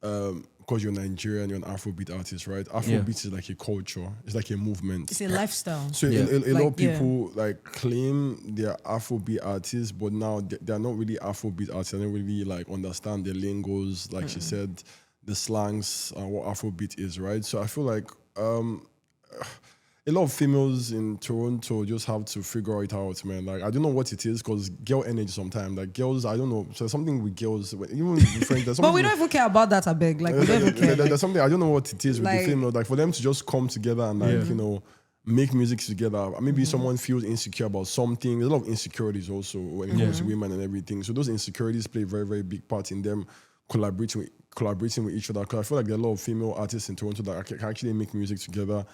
because you're Nigerian, you're an Afrobeat artist, right? Afrobeat is like a culture. It's like a movement. It's a lifestyle. So a lot of people like claim they're Afrobeat artists, but now they're not really Afrobeat artists. They don't really like understand the lingos, like she said, the slangs, what Afrobeat is, right? So I feel like a lot of females in Toronto just have to figure it out, man. Like, I don't know what it is, because girl energy sometimes. Like, girls, I don't know. So something with girls, even with friends. But we don't even care about that, I beg. Like, we don't even care. There's something, I don't know what it is with the females. Like, for them to just come together and, like, you know, make music together. Maybe someone feels insecure about something. There's a lot of insecurities also when it comes to women and everything. So those insecurities play a very, very big part in them collaborating with each other. Because I feel like there are a lot of female artists in Toronto that can actually make music together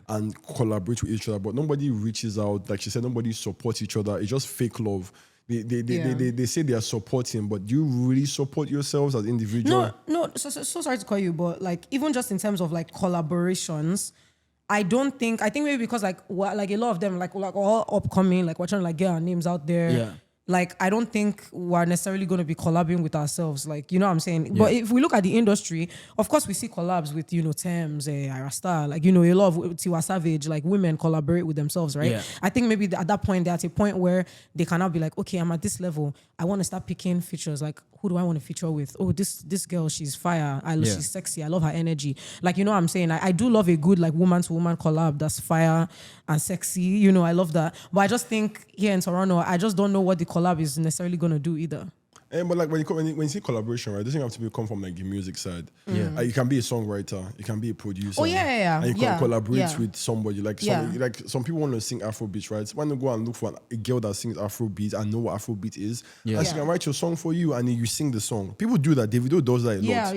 and collaborate with each other, but nobody reaches out. Like she said, nobody supports each other. It's just fake love. They say they are supporting, but do you really support yourselves as individuals? No. So sorry to call you, but like even just in terms of like collaborations, I think maybe because like a lot of them like all upcoming, like we're trying to like get our names out there. Yeah. Like, I don't think we're necessarily going to be collabing with ourselves. Like, you know what I'm saying? Yeah. But if we look at the industry, of course, we see collabs with, you know, Thames, Arasta, like, you know, a lot of Tiwa Savage, like women collaborate with themselves, right? Yeah. I think maybe at that point, they're at a point where they cannot be like, okay, I'm at this level. I want to start picking features. Like, who do I want to feature with? Oh, this girl, she's fire. She's sexy. I love her energy. Like, you know what I'm saying? I do love a good, like, woman-to-woman collab that's fire and sexy. You know, I love that. But I just think here in Toronto, I just don't know what the collab is necessarily going to do either. But like when you see collaboration, right, it doesn't have to come from like the music side. You can be a songwriter, you can be a producer. Oh yeah. And you can collaborate with somebody. Like some people want to sing Afrobeats, right? So when you go and look for a girl that sings Afrobeat and know what Afrobeat is, and she can write your song for you and then you sing the song. People do that. Davido does that a lot.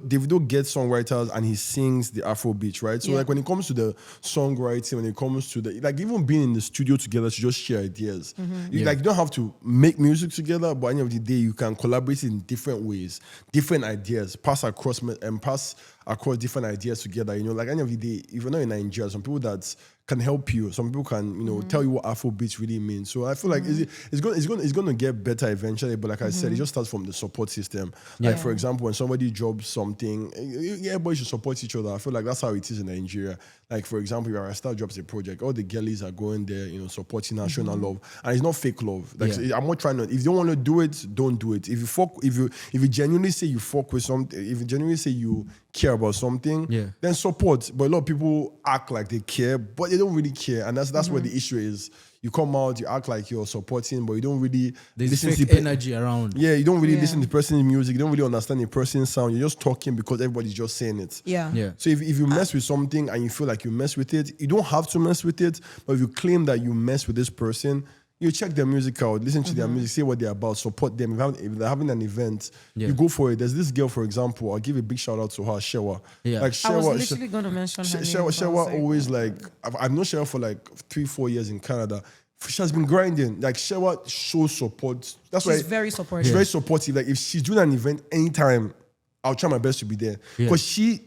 Davido gets songwriters and he sings the Afrobeat, right? So like when it comes to the songwriting, when it comes to the like even being in the studio together to just share ideas. You don't have to make music together, but at the end of the day, you can collaborate in different ways, different ideas, pass across different ideas together. You know, like at the end of the day, if you're not in Nigeria, some people that can help you, some people can, you know, tell you what Afrobeats really means. So I feel like it's going to get better eventually. But like I said, it just starts from the support system. Like for example, when somebody drops something, everybody should support each other. I feel like that's how it is in Nigeria. Like for example, if Arasta drops a project, all the girlies are going there, you know, supporting her, showing her love, and it's not fake love. Like I'm not trying to. If you don't want to do it, don't do it. If you genuinely say you fuck with something, if you genuinely say you care about something, then support. But a lot of people act like they care, but they don't really care, and that's where the issue is. You come out, you act like you're supporting, but you don't really listen to the energy around. Yeah, you don't really listen to the person's music. You don't really understand the person's sound. You're just talking because everybody's just saying it. Yeah. So if you mess with something and you feel like you mess with it, you don't have to mess with it. But if you claim that you mess with this person, you check their music out, listen to their music, see what they're about, support them. If they're having an event, you go for it. There's this girl, for example, I'll give a big shout out to her, Shewa. Yeah. Like Shewa, I was literally going to mention her name. Shewa always like, I've known Shewa for like 3-4 years in Canada. She has been grinding. Like Shewa shows support. That's why she's very supportive. She's very supportive. Like if she's doing an event anytime, I'll try my best to be there. Because she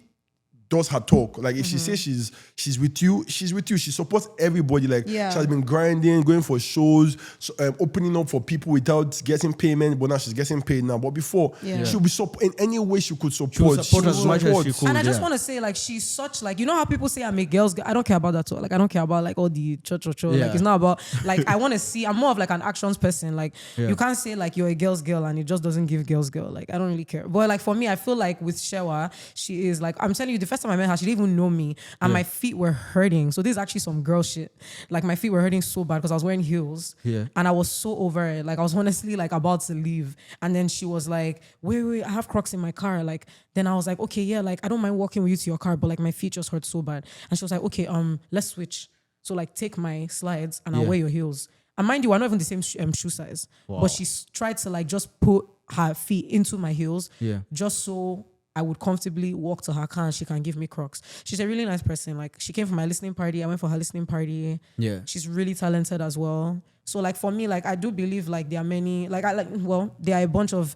does her talk. Like if she says she's with you, she's with you. She supports everybody. Like she has been grinding, going for shows, opening up for people without getting payment. But now she's getting paid now. But before, she'll be in any way she could support. She as much as she could. And I just want to say, like, she's such like, you know how people say I'm a girl's girl. I don't care about that. Like I don't care about like all the cho. Like it's not about like I want to see. I'm more of like an actions person. Like you can't say like you're a girl's girl and it just doesn't give girls girl. Like I don't really care. But like for me, I feel like with Shewa, she is like, I'm telling you, the first time I met her, she didn't even know me, and my feet were hurting. So this is actually some girl shit. Like my feet were hurting so bad because I was wearing heels, and I was so over it. Like I was honestly like about to leave, and then she was like, "Wait, I have Crocs in my car." Like then I was like, "Okay, yeah, like I don't mind walking with you to your car, but like my feet just hurt so bad." And she was like, "Okay, let's switch. So like take my slides and I'll wear your heels." And mind you, we're not even the same shoe size, but she tried to like just put her feet into my heels, just so I would comfortably walk to her car and she can give me Crocs. She's a really nice person. Like, she came for my listening party. I went for her listening party. Yeah. She's really talented as well. So like for me, like I do believe like there are many, there are a bunch of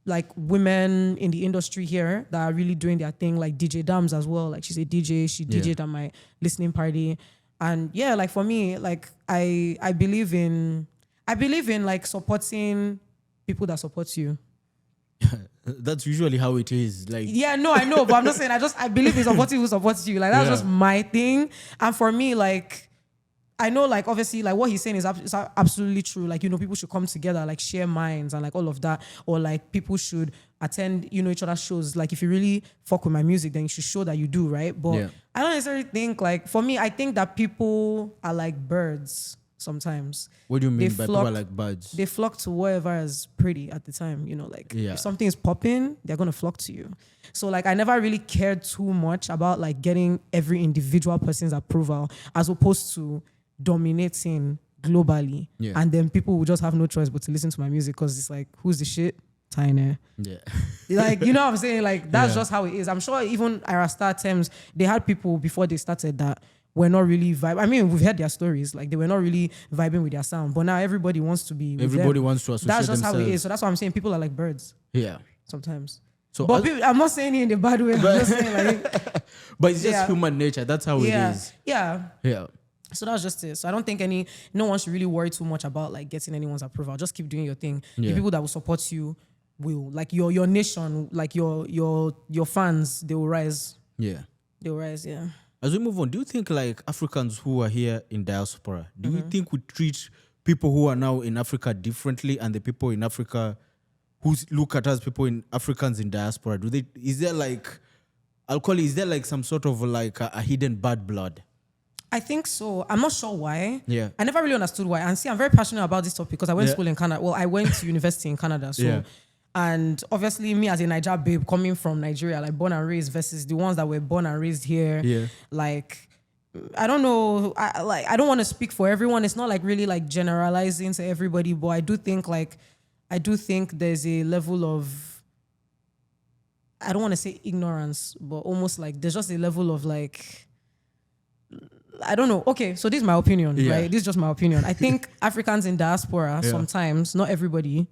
like women in the industry here that are really doing their thing, like DJ Dams as well. Like she's a DJ, she DJ'd at my listening party. And yeah, like for me, like I believe in like supporting people that support you. That's usually how it is. Like, yeah, no, I know, but I'm not saying I believe in supporting who supports you. Like that's just my thing. And for me, like I know, like obviously, like what he's saying is absolutely true. Like, you know, people should come together, like share minds and like all of that, or like people should attend, you know, each other's shows. Like if you really fuck with my music, then you should show that you do, right? But I don't necessarily think like, for me, I think that people are like birds sometimes. What do you mean by people are like birds? They flock to whatever is pretty at the time, you know, like if something is popping, they're going to flock to you. So like I never really cared too much about like getting every individual person's approval as opposed to dominating globally. And then people will just have no choice but to listen to my music because it's like, who's the shit? Taene. Yeah. Like, you know what I'm saying? Like that's just how it is. I'm sure even Arasta Thames, they had people before they started that were not really vibing. I mean, we've heard their stories. Like they were not really vibing with their sound. But now everybody wants to be with everybody them. wants to associate That's just themselves. how it is. So that's why I'm saying people are like birds. Yeah. Sometimes. So but people, I'm not saying it in a bad way. I'm just saying like but it's just human nature. That's how it is. Yeah. Yeah. So that's just it. So I don't think no one should really worry too much about like getting anyone's approval. Just keep doing your thing. The people that will support you will, like your nation, like your fans, they will rise. Yeah. They will rise, yeah. As we move on, do you think like Africans who are here in diaspora, do you think we treat people who are now in Africa differently and the people in Africa who look at us, Africans in diaspora, is there like some sort of like a hidden bad blood? I think so. I'm not sure why. Yeah. I never really understood why. And see, I'm very passionate about this topic because I went to school in Canada. Well, I went to university in Canada. So, and obviously me as a Niger babe coming from Nigeria, like born and raised versus the ones that were born and raised here. Yeah. Like, I don't know. I don't want to speak for everyone. It's not like really like generalizing to everybody, but I do think there's a level of, I don't want to say ignorance, but almost like there's just a level of like, I don't know. Okay, so this is my opinion, right? This is just my opinion. I think Africans in diaspora, sometimes, not everybody,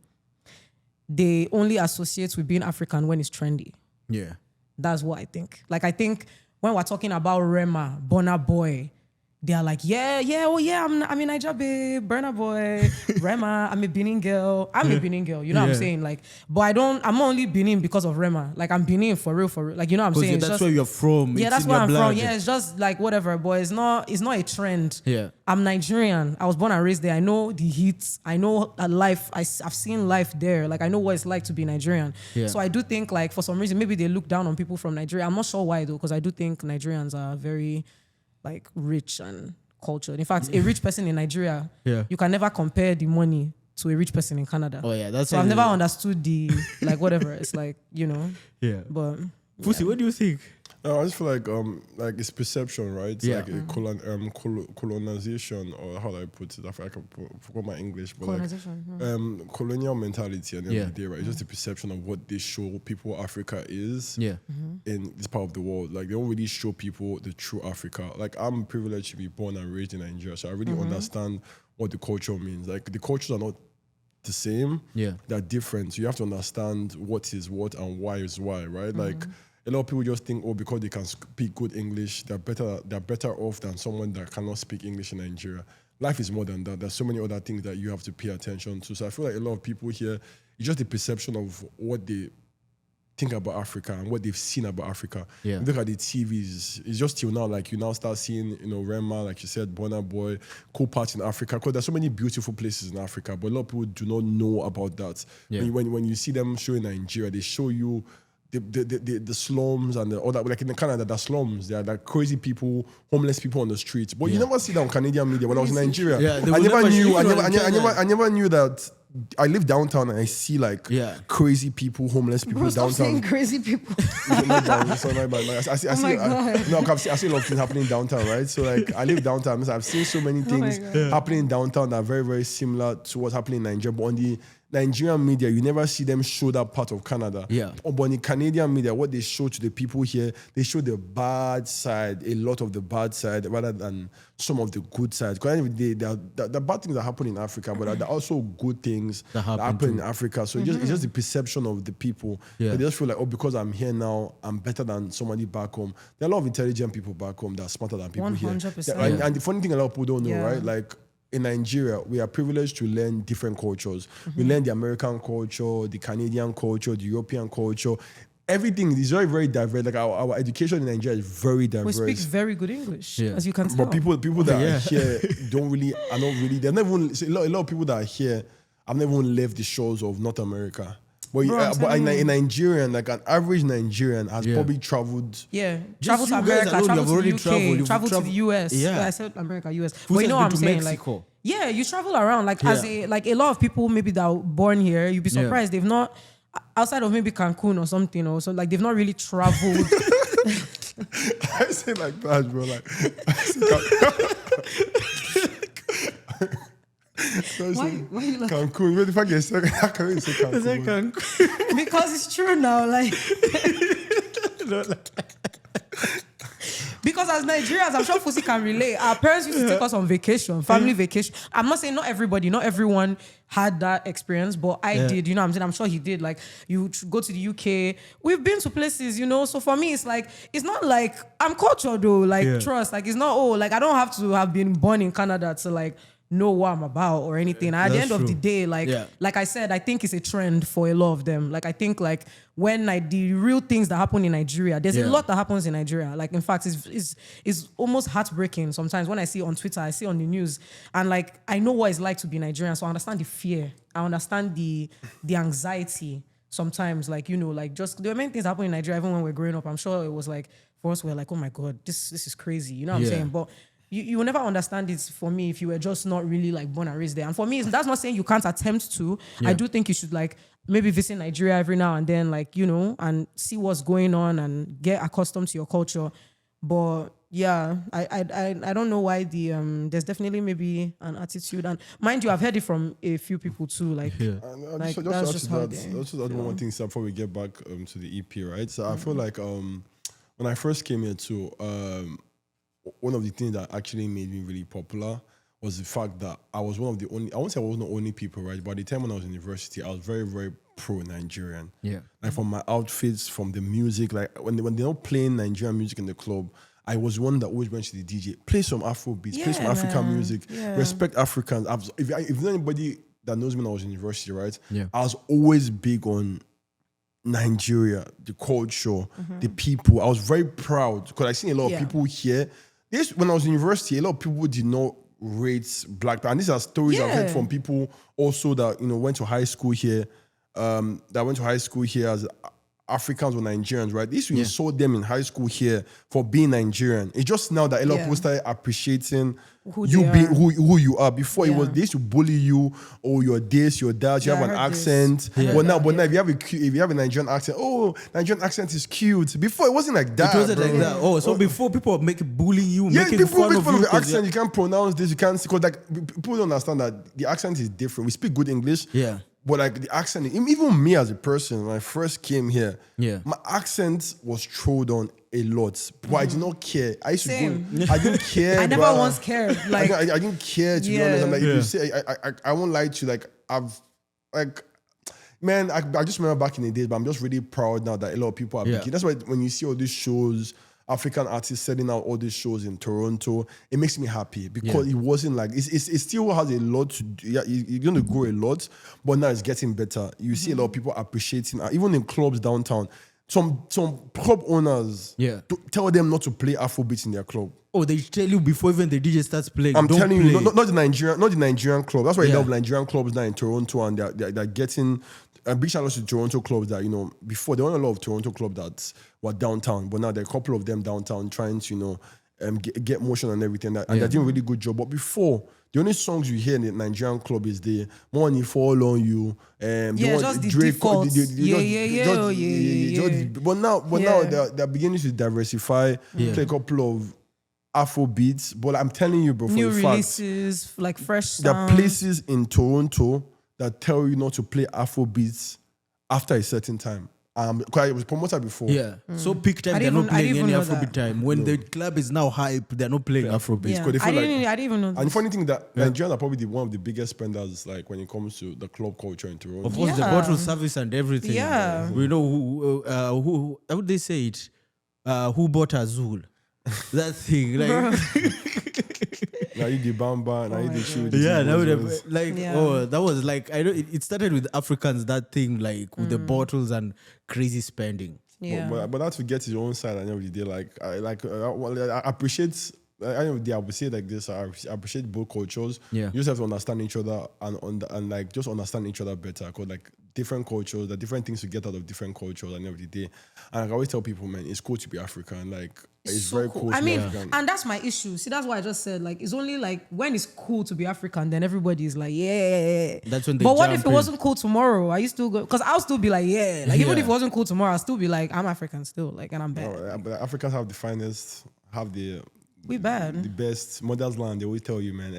they only associate with being African when it's trendy. Yeah. That's what I think. Like, I think when we're talking about Rema, Burna Boy, they are like, I'm a Niger babe, Burna Boy, Rema, I'm a Benin girl. I'm a Benin girl, you know what I'm saying? Like, but I'm only Benin because of Rema. Like, I'm Benin for real. Like, you know what I'm saying? That's where you're from. Yeah, that's where I'm from. Yeah, it's just like whatever, but it's not a trend. Yeah. I'm Nigerian. I was born and raised there. I know the heat. I know life. I've seen life there. Like, I know what it's like to be Nigerian. Yeah. So I do think, like, for some reason, maybe they look down on people from Nigeria. I'm not sure why, though, because I do think Nigerians are very, like, rich and cultured. In fact, a rich person in Nigeria, you can never compare the money to a rich person in Canada. Oh yeah, that's so I've never understood the like whatever. It's like, you know. Yeah. But Fusi, what do you think? I just feel like it's perception, right? It's like a colonization, or how do I put it? I forgot my English, but colonization, colonial mentality at the end of the day, right? It's just the perception of what they show people Africa is in this part of the world. Like, they don't really show people the true Africa. Like, I'm privileged to be born and raised in Nigeria, so I really understand what the culture means. Like, the cultures are not the same. Yeah. They're different. So you have to understand what is what and why is why, right? Like, a lot of people just think, because they can speak good English, they're better off than someone that cannot speak English in Nigeria. Life is more than that. There's so many other things that you have to pay attention to. So I feel like a lot of people here, it's just the perception of what they think about Africa and what they've seen about Africa. Yeah. Look at the TVs. It's just till now, like, you now start seeing, you know, Rema, like you said, Burna Boy, cool parts in Africa. Because there's so many beautiful places in Africa, but a lot of people do not know about that. Yeah. When you see them showing Nigeria, they show you the slums and the other, like in Canada, the slums, there are like crazy people, homeless people on the streets. But you never see that on Canadian media. When I was in Nigeria, I never knew that. I live downtown and I see like crazy people, homeless people downtown. Stop saying crazy people. I see a lot of things happening downtown, right? So like, I live downtown, so I've seen so many things happening downtown that are very, very similar to what's happening in Nigeria, but on the Nigerian media, you never see them show that part of Canada. Yeah. But in Canadian media, what they show to the people here, they show the bad side, a lot of the bad side, rather than some of the good sides. Because the bad things that happen in Africa, but there are also good things that happen in Africa. So it's just the perception of the people. Yeah. They just feel like, because I'm here now, I'm better than somebody back home. There are a lot of intelligent people back home that are smarter than people 100%. here. And the funny thing a lot of people don't know, right? Like, in Nigeria, we are privileged to learn different cultures. We learn the American culture, the Canadian culture, the European culture. Everything is very, very diverse. Like our education in Nigeria is very diverse. We speak very good English, as you can tell. But people that are here are not really. They're not even. A lot of people that are here have never even left the shores of North America. But in Nigerian, like an average Nigerian has probably traveled. Yeah, travel to America, travel to the UK, travel to the US. Yeah, I said America, US. But you know what I'm saying? Mexico. Like, yeah, you travel around. Like as a lot of people maybe that were born here, you'd be surprised they've not, outside of maybe Cancun or something, or so, like they've not really traveled. I say like that, bro. Like, why you like Cancun? Where the fuck is it? How can you say Cancun? Because it's true now, like. Because as Nigerians, I'm sure Fusi can relate. Our parents used to take us on vacation, family vacation. I'm not saying not everybody, not everyone had that experience, but I did. You know what I'm saying? I'm sure he did. Like, you go to the UK. We've been to places, you know. So for me, it's like, it's not like I'm cultured though. Like, trust. Like, it's not, like I don't have to have been born in Canada to like know what I'm about or anything. At the end of the day, like I said, I think it's a trend for a lot of them. Like, I think like when the real things that happen in Nigeria, there's a lot that happens in Nigeria. Like, in fact, it's almost heartbreaking sometimes when I see on Twitter, I see on the news, and like I know what it's like to be Nigerian, so I understand the fear, I understand the anxiety sometimes. Like, you know, like just there were many things that happen in Nigeria even when we're growing up. I'm sure it was like for us, we're like, oh my God, this is crazy. You know what I'm saying? But you will never understand it for me if you were just not really like born and raised there. And for me, that's not saying you can't attempt to. I do think you should like maybe visit Nigeria every now and then, like, you know, and see what's going on and get accustomed to your culture. But yeah, I don't know why there's definitely maybe an attitude. And mind you, I've heard it from a few people too. Like, that's just how they. That's just one thing before we get back to the EP, right? So I feel like when I first came here too, one of the things that actually made me really popular was the fact that I was one of the only, I won't say I wasn't the only people, right? But at the time when I was in university, I was very, very pro-Nigerian. Yeah. Like from my outfits, from the music, like when they're not playing Nigerian music in the club, I was one that always went to the DJ, play some Afrobeats, play some African music, respect Africans. If anybody that knows me when I was in university, right? Yeah. I was always big on Nigeria, the culture, the people. I was very proud because I seen a lot of people here. When I was in university, a lot of people did not rate black people. And these are stories I've heard from people also that, you know, went to high school here, as Africans or Nigerians, right? They used to insult them in high school here for being Nigerian. It's just now that a lot of people started appreciating who you are. Before it was, they used to bully you, or you're this, you're that, you have an accent. But now if you have a Nigerian accent, Nigerian accent is cute. Before it wasn't like that. It wasn't like that. Oh, so before people make bullying you, making people fun make of fun you. Of the accent, you can't pronounce this, you can't, because like people don't understand that the accent is different. We speak good English. Yeah. But like the accent, even me as a person, when I first came here, my accent was thrown on a lot. But I did not care. I used to go, I didn't care. I never once cared. Like I didn't care, to be honest. I'm like, if you say, I won't lie to you, like I just remember back in the days, but I'm just really proud now that a lot of people are making. That's why when you see all these shows, African artists selling out all these shows in Toronto, it makes me happy because it wasn't like, it still has a lot to do. Yeah, you're going to grow a lot, but now it's getting better. You see a lot of people appreciating, even in clubs downtown, some club owners tell them not to play Afrobeats in their club. Oh, they tell you before even the DJ starts playing. I'm telling you, not the Nigerian club. That's why you love Nigerian clubs now in Toronto, and they're getting. A big shout out to Toronto clubs that, you know, before there weren't a lot of Toronto clubs that were downtown, but now there are a couple of them downtown trying to, you know, get motion and everything. And they're doing a really good job. But before, the only songs you hear in the Nigerian club is the Money Fall on You. Just the default. But now they're beginning to diversify, play a couple of Afrobeats. But I'm telling you, bro, new releases, like fresh sound. There are places in Toronto that tell you not to play Afrobeats after a certain time. Because it was promoted before. Yeah. So peak time, they're not playing any Afrobeat time. When the club is now hype, they're not playing Afrobeat. Yeah. I didn't even know. And the funny thing that Nigerians are probably one of the biggest spenders, like when it comes to the club culture in Toronto. Of course, the bottle service and everything. Yeah. We know who how would they say it? Who bought Azul? That thing, Now you the bamba, now you the shoe. That was like I know it started with Africans, that thing like with the bottles and crazy spending. Yeah. But that to get his own side and every day, I appreciate. I would say like this. I appreciate both cultures. Yeah. You just have to understand each other and like just understand each other better. Because like different cultures, the different things you get out of different cultures and every day. And like, I always tell people, man, it's cool to be African. Like it's so very cool. cool. I mean, African. and that's my issue. See, that's why I just said like it's only like when it's cool to be African, then everybody is like, yeah. That's when they. But what if it wasn't cool tomorrow? Are you still go? Because I'll still be like, yeah. Like even if it wasn't cool tomorrow, I'll still be like, I'm African still. Like, and I'm bad. But Africans have the finest, we bad. The best mother's land. They always tell you, man.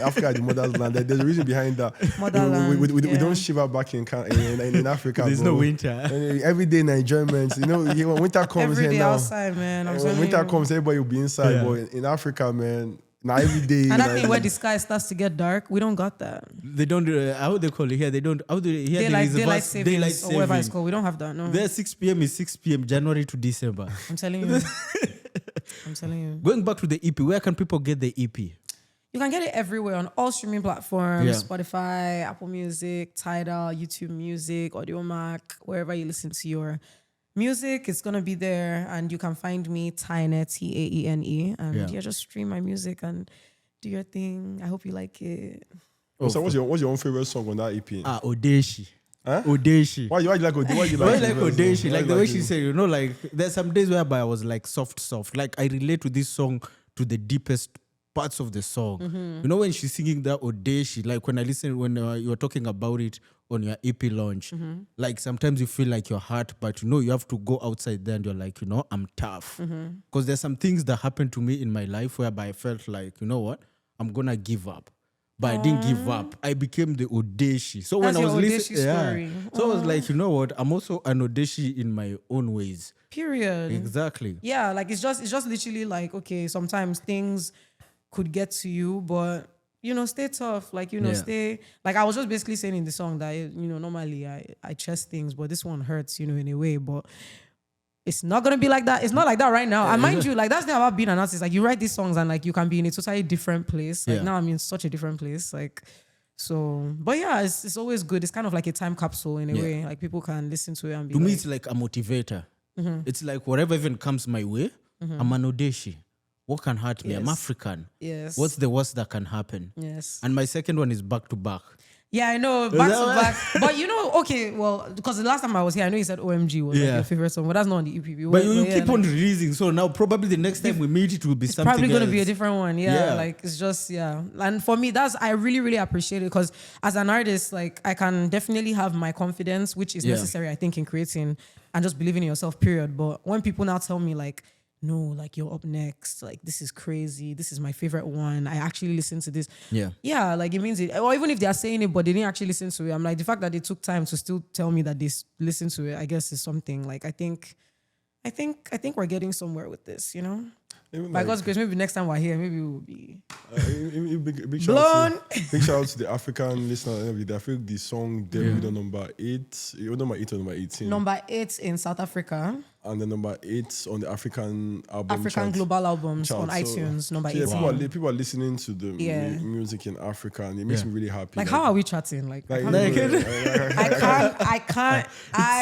Africa is the mother's land. There's a reason behind that. Motherland. We don't shiver back in Africa. There's bro. no winter. Every day in enjoyment. When winter comes Every day now, outside, man. When winter comes, everybody will be inside. Yeah. But in Africa, man, now every day. And that thing where the sky starts to get dark, we don't got that. They don't. How they call it here? They don't. How do they? Here Daylight savings or whatever it's called. We don't have that. No. There 6 p.m. is 6 p.m. January to December. I'm telling you. I'm telling you. Going back to the EP, where can people get the EP? You can get it everywhere on all streaming platforms, Yeah. Spotify, Apple Music, Tidal, YouTube Music, Audiomack, wherever you listen to your music. It's going to be there. And you can find me, Taene, Taene. And just stream my music and do your thing. I hope you like it. So what's your own favorite song on that EP? Odeshi. Huh? Odeshi. Why you like Odeshi? Why you like Odeshi? Like the way she said, like there's some days whereby I was like soft. Like I relate to this song to the deepest parts of the song. Mm-hmm. When she's singing that Odeshi, like when I listen, when you were talking about it on your EP launch, Mm-hmm. like sometimes you feel like you're hurt, but you have to go outside there and you're like, I'm tough. Because there's some things that happened to me in my life whereby I felt like, you know what, I'm gonna give up. But I didn't give up. I became the Odeshi. So That's when I was your listening, Odeshi story. So I was like, you know what? I'm also an Odeshi in my own ways. Period. Exactly. Yeah, like it's just literally like, okay, sometimes things could get to you, but stay tough. Like, stay like I was just basically saying in the song that normally I chest things, but this one hurts, in a way. But it's not gonna be like that. It's not like that right now. And mind you, like that's the thing about being an artist. Like you write these songs and like you can be in a totally different place. Like now I'm in such a different place. Like so, but yeah, it's always good. It's kind of like a time capsule in a way. Like people can listen to it and be. To me, it's like a motivator. It's like whatever even comes my way, I'm an Odeshi. What can hurt me? I'm African. Yes. What's the worst that can happen? Yes. And my second one is back to back. Yeah, I know, back to back. But okay, well, because the last time I was here, I know you said OMG was like your favorite song, but that's not on the EP. But you keep on releasing, so now probably the next time we meet, it will be something probably going to else. be a different one. Yeah, like it's just, And for me, I really, really appreciate it because as an artist, like I can definitely have my confidence, which is necessary, I think, in creating and just believing in yourself, period. But when people now tell me like, no, like you're up next. Like this is crazy. This is my favorite one. I actually listened to this. Yeah, like it means it. Or even if they are saying it, but they didn't actually listen to it. I'm like, the fact that they took time to still tell me that they listened to it, I guess is something. Like I think we're getting somewhere with this, By God's grace, maybe next time we're here, maybe we'll be big blown. Big shout out to the African listener and everything. I feel the song debuted on number 8. It was number 8 or number 18. Number 8 in South Africa. And then number 8 on the African album African chart. Global Albums on So, iTunes, number 18. People are listening to the music in Africa and it makes me really happy. Like how are we chatting? Like I can't.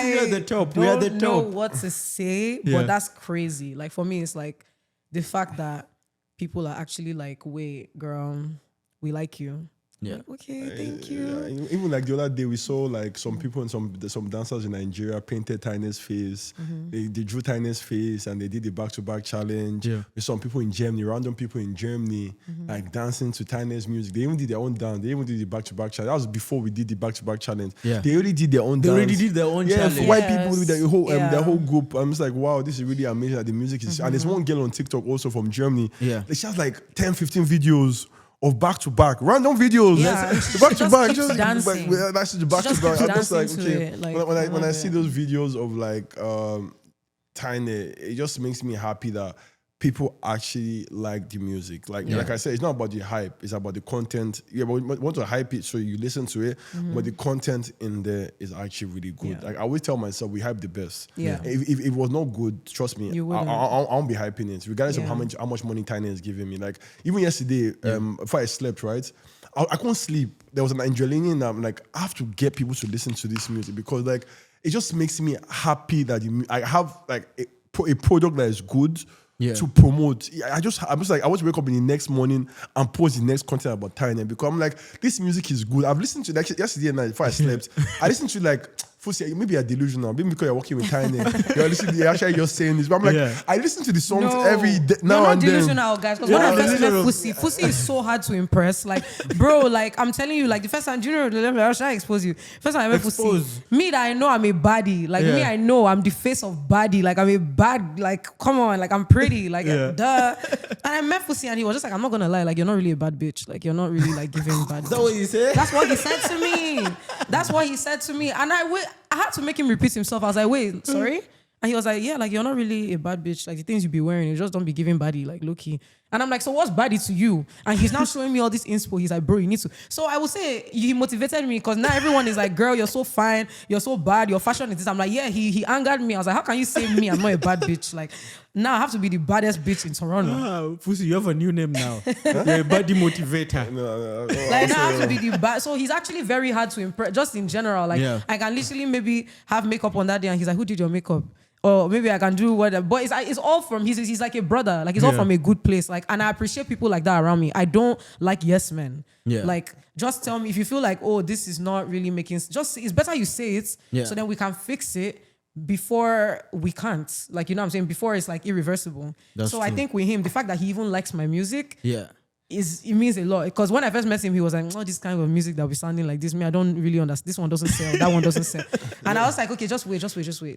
We are the top. We are the top. Don't know what to say, but that's crazy. Like for me, it's like the fact that people are actually like, wait, girl, we like you. Yeah. Like, okay, thank you. Yeah. Even like the other day, we saw like some people and some dancers in Nigeria painted Taene's face. They drew Taene's face and they did the back-to-back challenge. Yeah. With some people in Germany, random people in Germany, like dancing to Taene's music. They even did their own dance. They even did the back-to-back challenge. That was before we did the back-to-back challenge. Yeah. They already did their own dance. They already did their own challenge. For white people with their whole group. I'm just like, wow, this is really amazing that the music is. And there's one girl on TikTok also from Germany. Yeah. She has like 10, 15 videos of back-to-back random videos. Yeah, Back-to-back, just dancing. That's the back-to-back. Just I'm just like, dancing to okay. it, like, When I love see it. those videos of like Taene, it just makes me happy that people actually like the music. Like I said, it's not about the hype, it's about the content. Yeah, but we want to hype it so you listen to it, but the content in there is actually really good. Yeah. Like I always tell myself, we hype the best. Yeah. If it was not good, trust me, You I wouldn't. won't be hyping it, regardless of Yeah. how much money Taene is giving me. Like even yesterday, before I slept, right, I couldn't sleep. There was an adrenaline that I'm like, I have to get people to listen to this music because like it just makes me happy that I have like a product that is good. Yeah. To promote. I'm just like, I want to wake up in the next morning and post the next content about Taene because I'm like, this music is good. I've listened to like yesterday night before I slept. I listened to like Fusi, maybe you're delusional, maybe because you're working with Taene. You're actually just saying this. But I'm like, I listen to the songs every day now You're and not then. delusional, guys. Because when I first met Fusi is so hard to impress. Like, bro, like I'm telling you, like the first time, I should expose you. First time I met Fusi, me that I know I'm a baddie. Like me, I know I'm the face of baddie. Like I'm a bad. Like come on, like I'm pretty. Like duh. And I met Fusi and he was just like, I'm not gonna lie, like you're not really a bad bitch. Like you're not really like giving bad. Is that what you said? That's what he said to me. That's what he said to me. And I had to make him repeat himself. I was like, wait, sorry? And he was like, yeah, like you're not really a bad bitch. Like the things you be wearing, you just don't be giving body, like low key. And I'm like, so what's body to you? And he's now showing me all this inspo. He's like, bro, you need to. So I would say he motivated me because now everyone is like, girl, you're so fine, you're so bad, your fashion is this. I'm like, yeah, he angered me. I was like, how can you say me I'm not a bad bitch? Like now I have to be the baddest bitch in Toronto. Fusi, you have a new name now. You're a body motivator. Like now I have to be the bad. So he's actually very hard to impress, just in general. Like I can literally maybe have makeup on that day and he's like, who did your makeup? Or maybe I can do whatever. But it's all from, he's like a brother. Like, it's all from a good place. Like, and I appreciate people like that around me. I don't like yes men. Yeah. Like, just tell me if you feel like, oh, this is not really making sense. Just, it's better you say it so then we can fix it before we can't. Like, you know what I'm saying? Before it's like irreversible. That's true. I think with him, the fact that he even likes my music. It means a lot. Because when I first met him, he was like, oh, this kind of music that we sounding like this. Me, I don't really understand. This one doesn't sell. That one doesn't sell. And I was like, okay, just wait.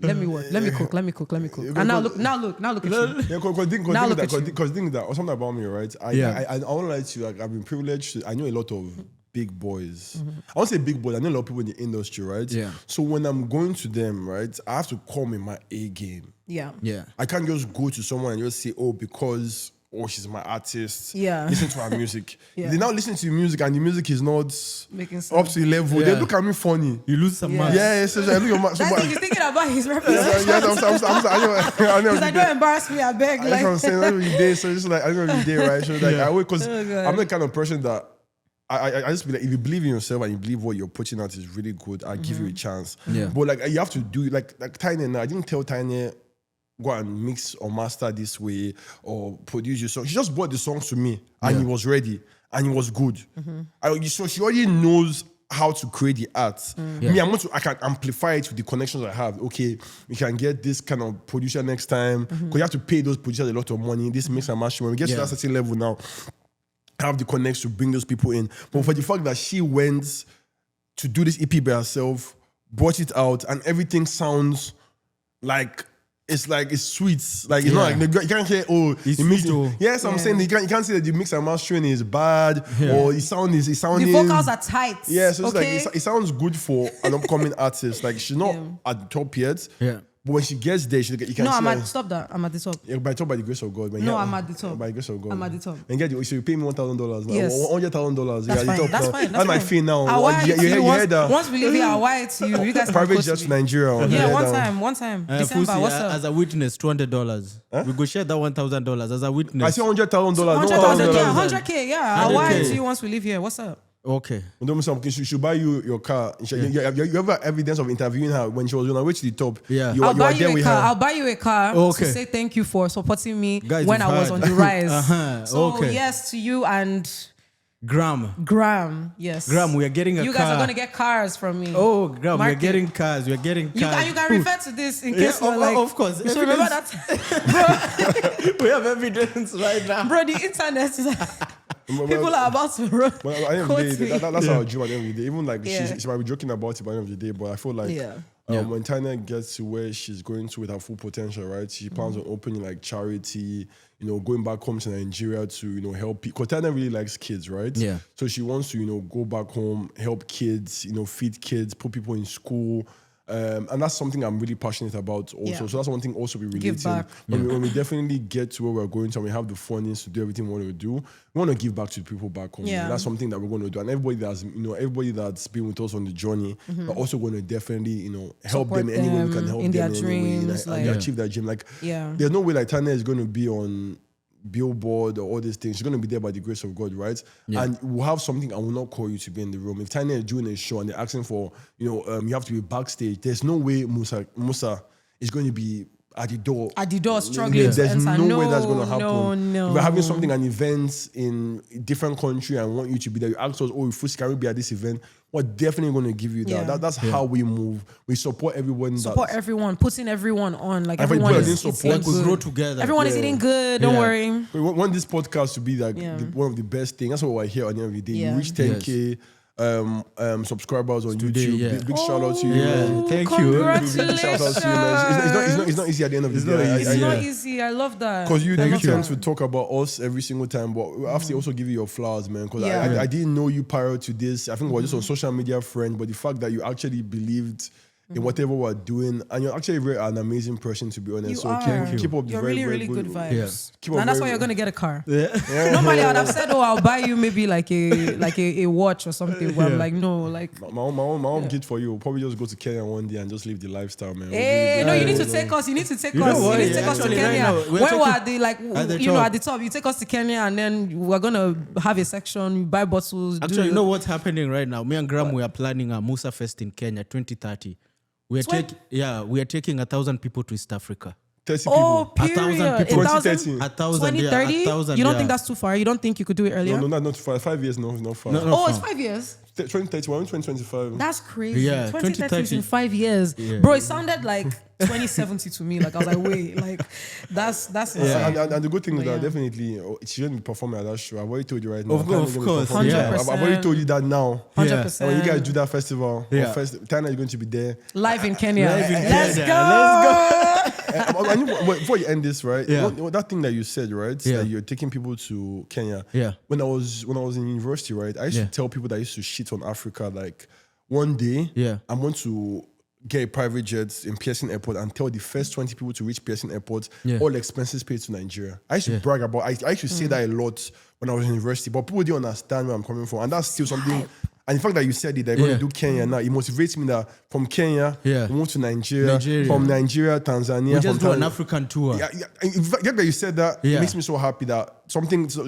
Let me work. Let me cook. And now look at you. Yeah, because think that or something about me, right? I want to lie to you. Like, I've been privileged. I know a lot of big boys. I won't say big boys. I know a lot of people in the industry, right? Yeah. So when I'm going to them, right, I have to come in my A game. Yeah. I can't just go to someone and just say, oh, because she's my artist. Listen to her music. They now listen to the music and the music is not making sense. up to the level. They look at me funny. You lose some marks. So I look at my. So he's thinking about his reputation. I know. Like, don't embarrass me, I beg. That's what I'm saying. Every day, so just like I know every day, right? So like I wait because I'm the kind of person that I just be like, if you believe in yourself and you believe what you're putting out is really good, I'll give you a chance. But like you have to do like Taene. Now I didn't tell Taene, go and mix or master this way or produce your song. She just brought the songs to me and it was ready and it was good. So she already knows how to create the art. Me, I can amplify it with the connections I have. Okay, we can get this kind of producer next time because you have to pay those producers a lot of money. This mix and match. When we get to that certain level now, I have the connects to bring those people in. But for the fact that she went to do this EP by herself, brought it out, and everything sounds like it's sweet. Like it's not like you can't hear it's sweet. Yes, I'm saying you can't say that the mix and mastering is bad or it sounding. The vocals are tight. Yeah, so it's like it sounds good for an upcoming artist. Like she's not at the top yet. But when she gets there, you can. No, I'm at stop that. I'm at the top. Yeah, by the grace of God. No, I'm at the top. By the grace of God. I'm at the top. And so you pay me $1,000 now. Yes. $100,000. That's fine. That's fine. That's my fee now. You heard that? Once we leave here, I'll wire it to you. You guys can private jet to Nigeria. Yeah, one time. December. Fusi, what's up? As a witness, $200. We go share that $1,000 as a witness. I say $100,000. $100,000. Yeah, $100K. Yeah, I'll wire it to you once we leave here. What's up? Okay. She should buy you your car. You have evidence of interviewing her when she was on her way to the top. Yeah. I'll buy you a car. I'll buy you a car to say thank you for supporting me when I was on the rise. So yes to you and Graham. Yes. Graham, we are getting a car. You guys are going to get cars from me. Oh, Graham, we're getting cars. We're getting cars. You can refer to this in case you're like... Of course. So remember that... We have evidence right now. Bro, the internet is... People are about to run. But at the end of the day, that's our dream at the end of the day. Even like she might be joking about it by the end of the day, but I feel like When Taene gets to where she's going to with her full potential, right? She plans on opening like charity, going back home to Nigeria to, help people. Because Taene really likes kids, right? Yeah. So she wants to, go back home, help kids, feed kids, put people in school. And that's something I'm really passionate about also. Yeah. So that's one thing also we Give relate back. when we definitely get to where we're going to and we have the fundings to do everything we want to do, we want to give back to the people back home. Yeah. And that's something that we're going to do. And everybody that's been with us on the journey, we're also going to definitely, help Support them any way we can them help in them their in any way, dreams, and like- achieve their dream. Like, Yeah. there's no way like Taene is going to be on Billboard or all these things. She's going to be there by the grace of God, right? And we'll have something I will not call you to be in the room. If Taene is doing a show and they're asking for, you have to be backstage, there's no way Moussa is going to be at the door. At the door, struggling to There's enter. no way that's going to happen. No. If we're having something, an event in a different country and want you to be there, you ask us, Fusi, can we be at this event? We're definitely going to give you that. Yeah. That's how we move. We support everyone. Support everyone, putting everyone on. Like Everybody everyone doesn't is support. eating We good. grow together. Everyone is eating good. Don't worry. We want this podcast to be like Yeah. one of the best things. That's what we're here on every day. Yeah. You reach 10K subscribers on Today, YouTube. yeah. Big shout out to you. Yeah, man. thank you. Congratulations. Shout out to you, man. It's not easy at the end of the day. It's not easy. I love that. Because you I love tend that. to talk about us every single time, but we have to also give you your flowers, man. Because Yeah. I didn't know you prior to this. I think we were just on social media friend, but the fact that you actually believed in whatever we're doing, and you're actually an amazing person, to be honest. You so are. keep up the You're very, really, very really good vibes. Yeah. Keep up And that's very- why you're gonna get a car. Yeah. Normally, I would have said, I'll buy you maybe like a watch or something. But I'm like, no, like. My own gift for you will probably just go to Kenya one day and just live the lifestyle, man. Hey, no, you need to take us. You need to take us. know You what? need to take us to Actually, right Kenya. now, we're When we're taking- at the at the you know, top. at the top, you take us to Kenya, and then we're gonna have a section, buy bottles. Actually, you know what's happening right now? Me and Graham, we are planning a Moussa Fest in Kenya 2030. We are taking 1,000 people to East Africa. 30 Oh, people. period. 1,000 people. 2030. 1,000, 2030? 1,000. You don't think that's too far? You don't think you could do it earlier? No, not far. 5 years, no, it's not far. No, Oh, it's far. 5 years. 2030, we're in 2025. That's crazy. Yeah, 2030 is in 2030. 5 years. Yeah. Bro, it sounded like 2070 to me. Like I was like, wait, like that's insane. And the good thing is But that yeah. definitely she shouldn't be performing at that show. I've already told you right now. Of course, Taene is gonna be 100%. performing. I've already told you that now. 100%. And when you guys do that festival, Yeah. Taene is going to be there. Live in Kenya. Live in Let's Kenya. go. Before you end this, right? Yeah. That thing that you said, right? Yeah. That you're taking people to Kenya. Yeah. When I was in university, right? I used to tell people that I used to shit on Africa. Like one day, Yeah. I'm going to get a private jet in Pearson Airport and tell the first 20 people to reach Pearson Airport, Yeah. all expenses paid to Nigeria. I used to brag about. I used to say that a lot when I was in university, but people didn't understand where I'm coming from, and that's still something. And the fact that you said it, they're going Yeah. to do Kenya now, it motivates me that from Kenya, Yeah. we move to Nigeria, Nigeria. from Nigeria, Tanzania. We just from do an Tanzania. African tour. Yeah, in fact, that you said that, Yeah. it makes me so happy that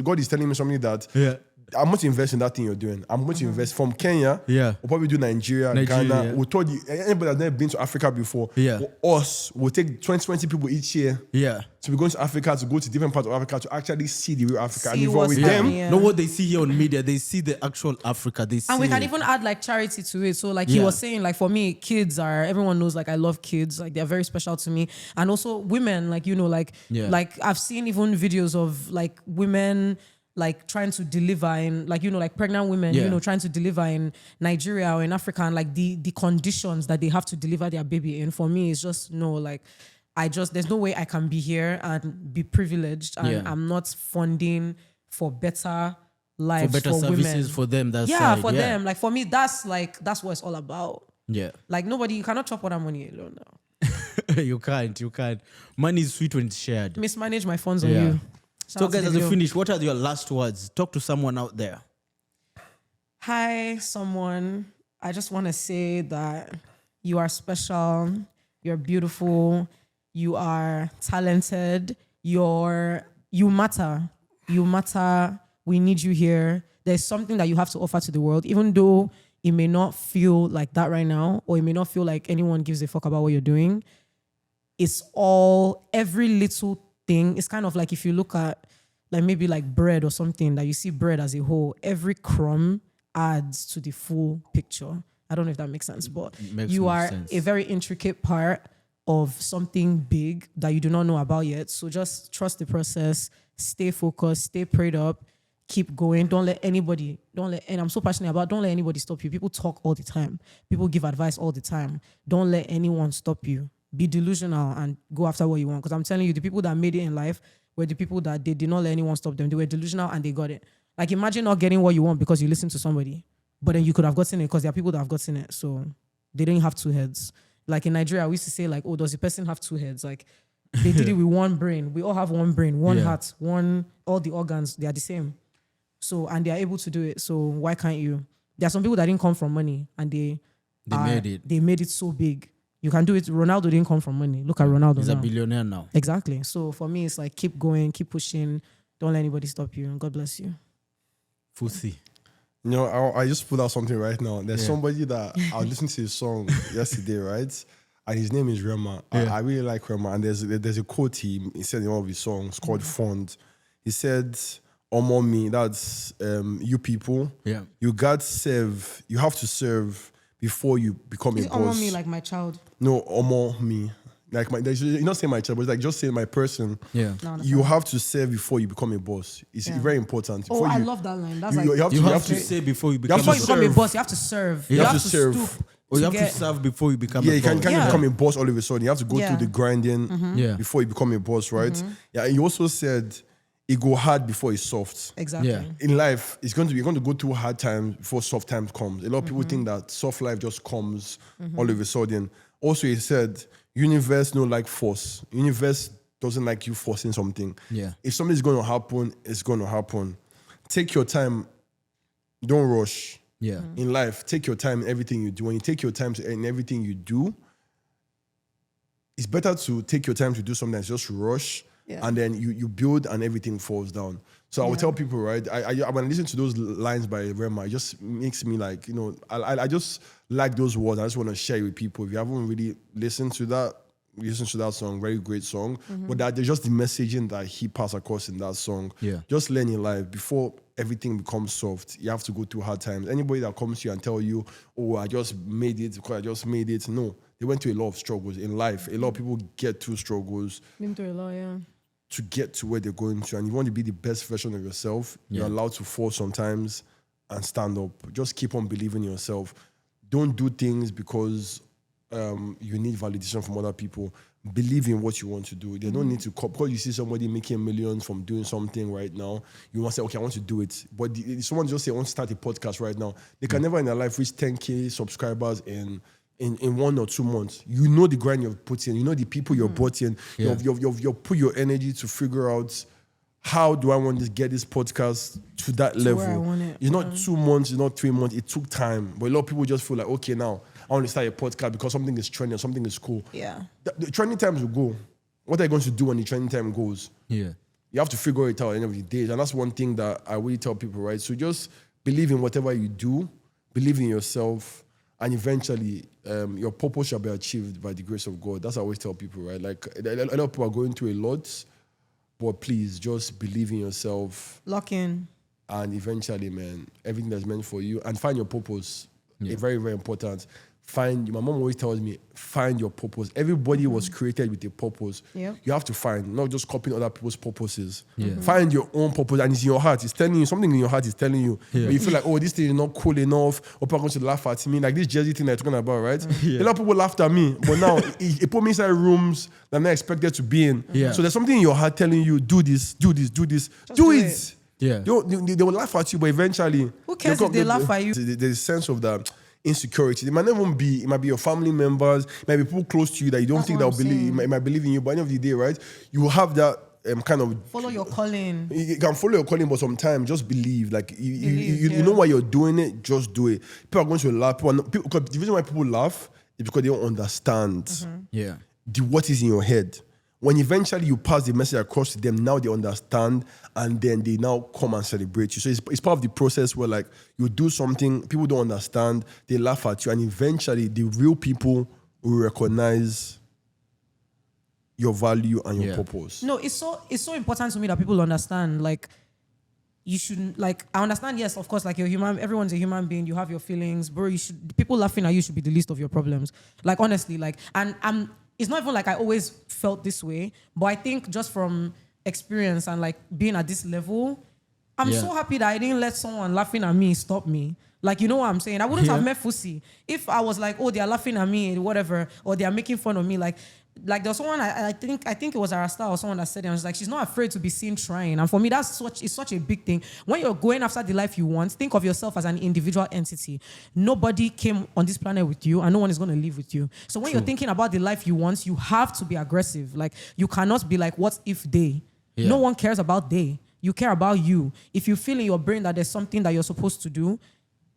God is telling me something that Yeah. I'm going to invest in that thing you're doing. I'm going to invest from Kenya. Yeah. We'll probably do Nigeria, Nigeria, Ghana. yeah. We told you, anybody that's never been to Africa before, Yeah. we'll take 20 people each year Yeah. to be going to Africa, to go to different parts of Africa to actually see the real Africa. And See if we're what's with them, happening. Yeah. Know what they see here on media? They see the actual Africa. They see And we can it. even add like charity to it. So like he Yeah. was saying, like for me, kids are, everyone knows like I love kids. Like they're very special to me. And also women, like, you know, like I've seen even videos of like women like trying to deliver in, like, you know, like pregnant women, Yeah. you know, trying to deliver in Nigeria or in Africa, and like the conditions that they have to deliver their baby in. For me, it's just no, like there's no way I can be here and be privileged, and Yeah. I'm not funding for better lives for better for services women. for them. That's For them. Like for me, that's what it's all about. Yeah. Like you cannot chop all that money alone now. You can't. Money is sweet when it's shared. Mismanage my funds on Yeah. you. Shout So out to guys, the as we video. finish, what are your last words? Talk to someone out there. Hi, someone. I just want to say that you are special. You're beautiful. You are talented. You matter. You matter. We need you here. There's something that you have to offer to the world, even though it may not feel like that right now, or it may not feel like anyone gives a fuck about what you're doing. It's all, every little thing. It's kind of like if you look at like maybe like bread or something, that you see bread as a whole, every crumb adds to the full picture. I don't know if that makes sense, but Makes you more are sense. a very intricate part of something big that you do not know about yet. So just trust the process, stay focused, stay prayed up, keep going. Don't let anybody, and I'm so passionate about, don't let anybody stop you. People talk all the time. People give advice all the time. Don't let anyone stop you. Be delusional and go after what you want. Because I'm telling you, the people that made it in life were the people that they did not let anyone stop them. They were delusional and they got it. Like, imagine not getting what you want because you listen to somebody, but then you could have gotten it because there are people that have gotten it. So they didn't have two heads. Like in Nigeria, we used to say like, oh, does the person have two heads? Like, they did it with one brain. We all have one brain, one heart, all the organs, they are the same. So, and they are able to do it. So why can't you? There are some people that didn't come from money and they made it. They made it so big. You can do it. Ronaldo didn't come from money. Look at Ronaldo. He's now. a billionaire now. Exactly. So for me, it's like, keep going, keep pushing. Don't let anybody stop you. And God bless you. Fusi. You know, I just put out something right now. There's somebody that I was listening to his song yesterday, right? And his name is Rema. I really like Rema. And there's a quote he said in one of his songs called Fond. He said, Omo me, that's you people. Yeah. You have to serve before you become a boss. Omo me like my child? No, Omo me. Like you're not saying my child, but it's like just saying my person. Yeah. No, you have to serve before you become a boss. It's very important. I love that line. That's you have to serve before you become a boss. Before you become a boss, you have to serve. You have to serve. Or you have to serve before you become a boss. You can't become a boss all of a sudden. You have to go through the grinding before you become a boss, right? Yeah, and you also said it go hard before it's soft. Exactly. Yeah. In life, you're going to go through hard times before soft times comes. A lot of people think that soft life just comes all of a sudden. Also, he said, universe no like force. Universe doesn't like you forcing something. Yeah. If something's going to happen, it's going to happen. Take your time. Don't rush. Yeah. In life, take your time in everything you do. When you take your time in everything you do, it's better to take your time to do something that's just rush, and then you build and everything falls down. So I would tell people, right, when I listen to those lines by Rema, it just makes me like, I just like those words. I just want to share it with people. If you haven't really listened to that, listen to that song, very great song. But there's just the messaging that he passed across in that song. Yeah. Just learn in life, before everything becomes soft, you have to go through hard times. Anybody that comes to you and tell you, oh, I just made it because I just made it. No, they went through a lot of struggles in life. A lot of people get through struggles. Been through a lot, to get to where they're going to. And you want to be the best version of yourself. You're allowed to fall sometimes and stand up. Just keep on believing in yourself. Don't do things because you need validation from other people. Believe in what you want to do. They don't need to because you see somebody making millions from doing something right now. You want to say, okay, I want to do it. But someone just say, I want to start a podcast right now. They can never in their life reach 10K subscribers in 1 or 2 months. You know the grind you've put in. You know the people you've brought in. Yeah. You've put your energy to figure out, how do I want to get this podcast to that level? Where I want it. It's not 2 months, it's not 3 months. It took time. But a lot of people just feel like, okay, now I want to start a podcast because something is trending, something is cool. Yeah. The trending times will go. What are you going to do when the trending time goes? Yeah. You have to figure it out at the end of the day. And that's one thing that I really tell people, right? So just believe in whatever you do, believe in yourself, and eventually your purpose shall be achieved by the grace of God. That's what I always tell people, right? Like a lot of people are going through a lot, but please just believe in yourself. Lock in. And eventually, man, everything that's meant for you, and find your purpose. Yeah. Very, very important. My mom always tells me, find your purpose. Everybody was created with a purpose. Yeah. You have to find, not just copying other people's purposes. Yeah. Find your own purpose, and it's in your heart. It's telling you, something in your heart is telling you. Yeah. But you feel like, oh, this thing is not cool enough, or people are going to laugh at me. Like this jersey thing that you're talking about, right? Yeah. A lot of people laughed at me, but now it put me inside rooms that I'm not expected to be in. Yeah. So there's something in your heart telling you, do this, do this, do this. Just do it. Yeah. They will laugh at you, but eventually... Who cares if they laugh at you? There's a sense of that insecurity. It might not even be, it might be your family members, it might be people close to you that you don't think that will believe, it might believe in you, but at the end of the day, right, you will have that kind of... Follow your calling. You can follow your calling, but sometimes just believe. Like, you know why you're doing it, just do it. People are going to laugh. Because the reason why people laugh is because they don't understand what is in your head. When eventually you pass the message across to them, now they understand, and then they now come and celebrate you. So it's part of the process where, like, you do something, people don't understand, they laugh at you, and eventually the real people will recognize your value and your purpose. No, it's so important to me that people understand, like, you shouldn't, like, I understand, yes, of course, like, you're human, everyone's a human being, you have your feelings, bro, people laughing at you should be the least of your problems. Like, honestly, like, and it's not even like I always felt this way, but I think just from experience and like being at this level, I'm so happy that I didn't let someone laughing at me stop me. Like, you know what I'm saying? I wouldn't have met Fusi if I was like, oh, they are laughing at me, whatever, or they are making fun of me. Like there was someone I think it was Arasta or someone that said it. I was like, she's not afraid to be seen trying. And for me, it's such a big thing. When you're going after the life you want, think of yourself as an individual entity. Nobody came on this planet with you, and no one is going to live with you. So when you're thinking about the life you want, you have to be aggressive. Like, you cannot be like, what if they? Yeah. No one cares about they. You care about you. If you feel in your brain that there's something that you're supposed to do,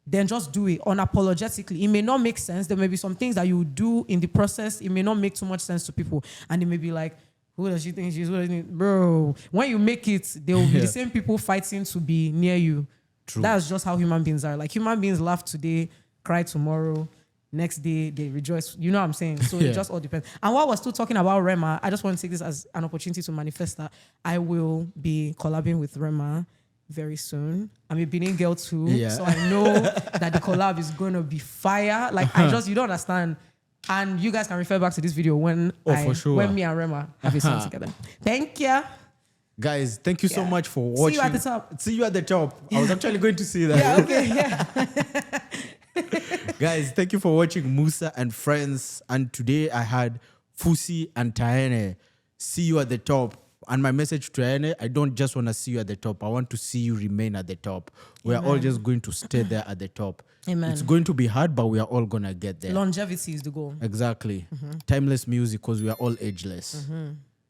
then just do it unapologetically. It may not make sense. There may be some things that you do in the process. It may not make too much sense to people. And they may be like, who does she think she is? Bro, when you make it, there will be the same people fighting to be near you. True. That's just how human beings are. Like, human beings laugh today, cry tomorrow. Next day, they rejoice. You know what I'm saying? So it just all depends. And while we're still talking about Rema, I just want to take this as an opportunity to manifest that I will be collabing with Rema very soon. I'm a Benin girl too, so I know that the collab is going to be fire. Like, you don't understand. And you guys can refer back to this video when me and Rema have a song together. Thank you. Guys, thank you so much for watching. See you at the top. See you at the top. I was actually going to say that. Yeah, okay, Guys, thank you for watching Moussa and Friends. And today I had Fusi and Taene. See you at the top. And my message to Taene, I don't just want to see you at the top. I want to see you remain at the top. We are all just going to stay there at the top. Amen. It's going to be hard, but we are all going to get there. Longevity is the goal. Exactly. Timeless music, because we are all ageless.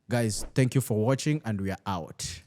Guys, thank you for watching, and we are out.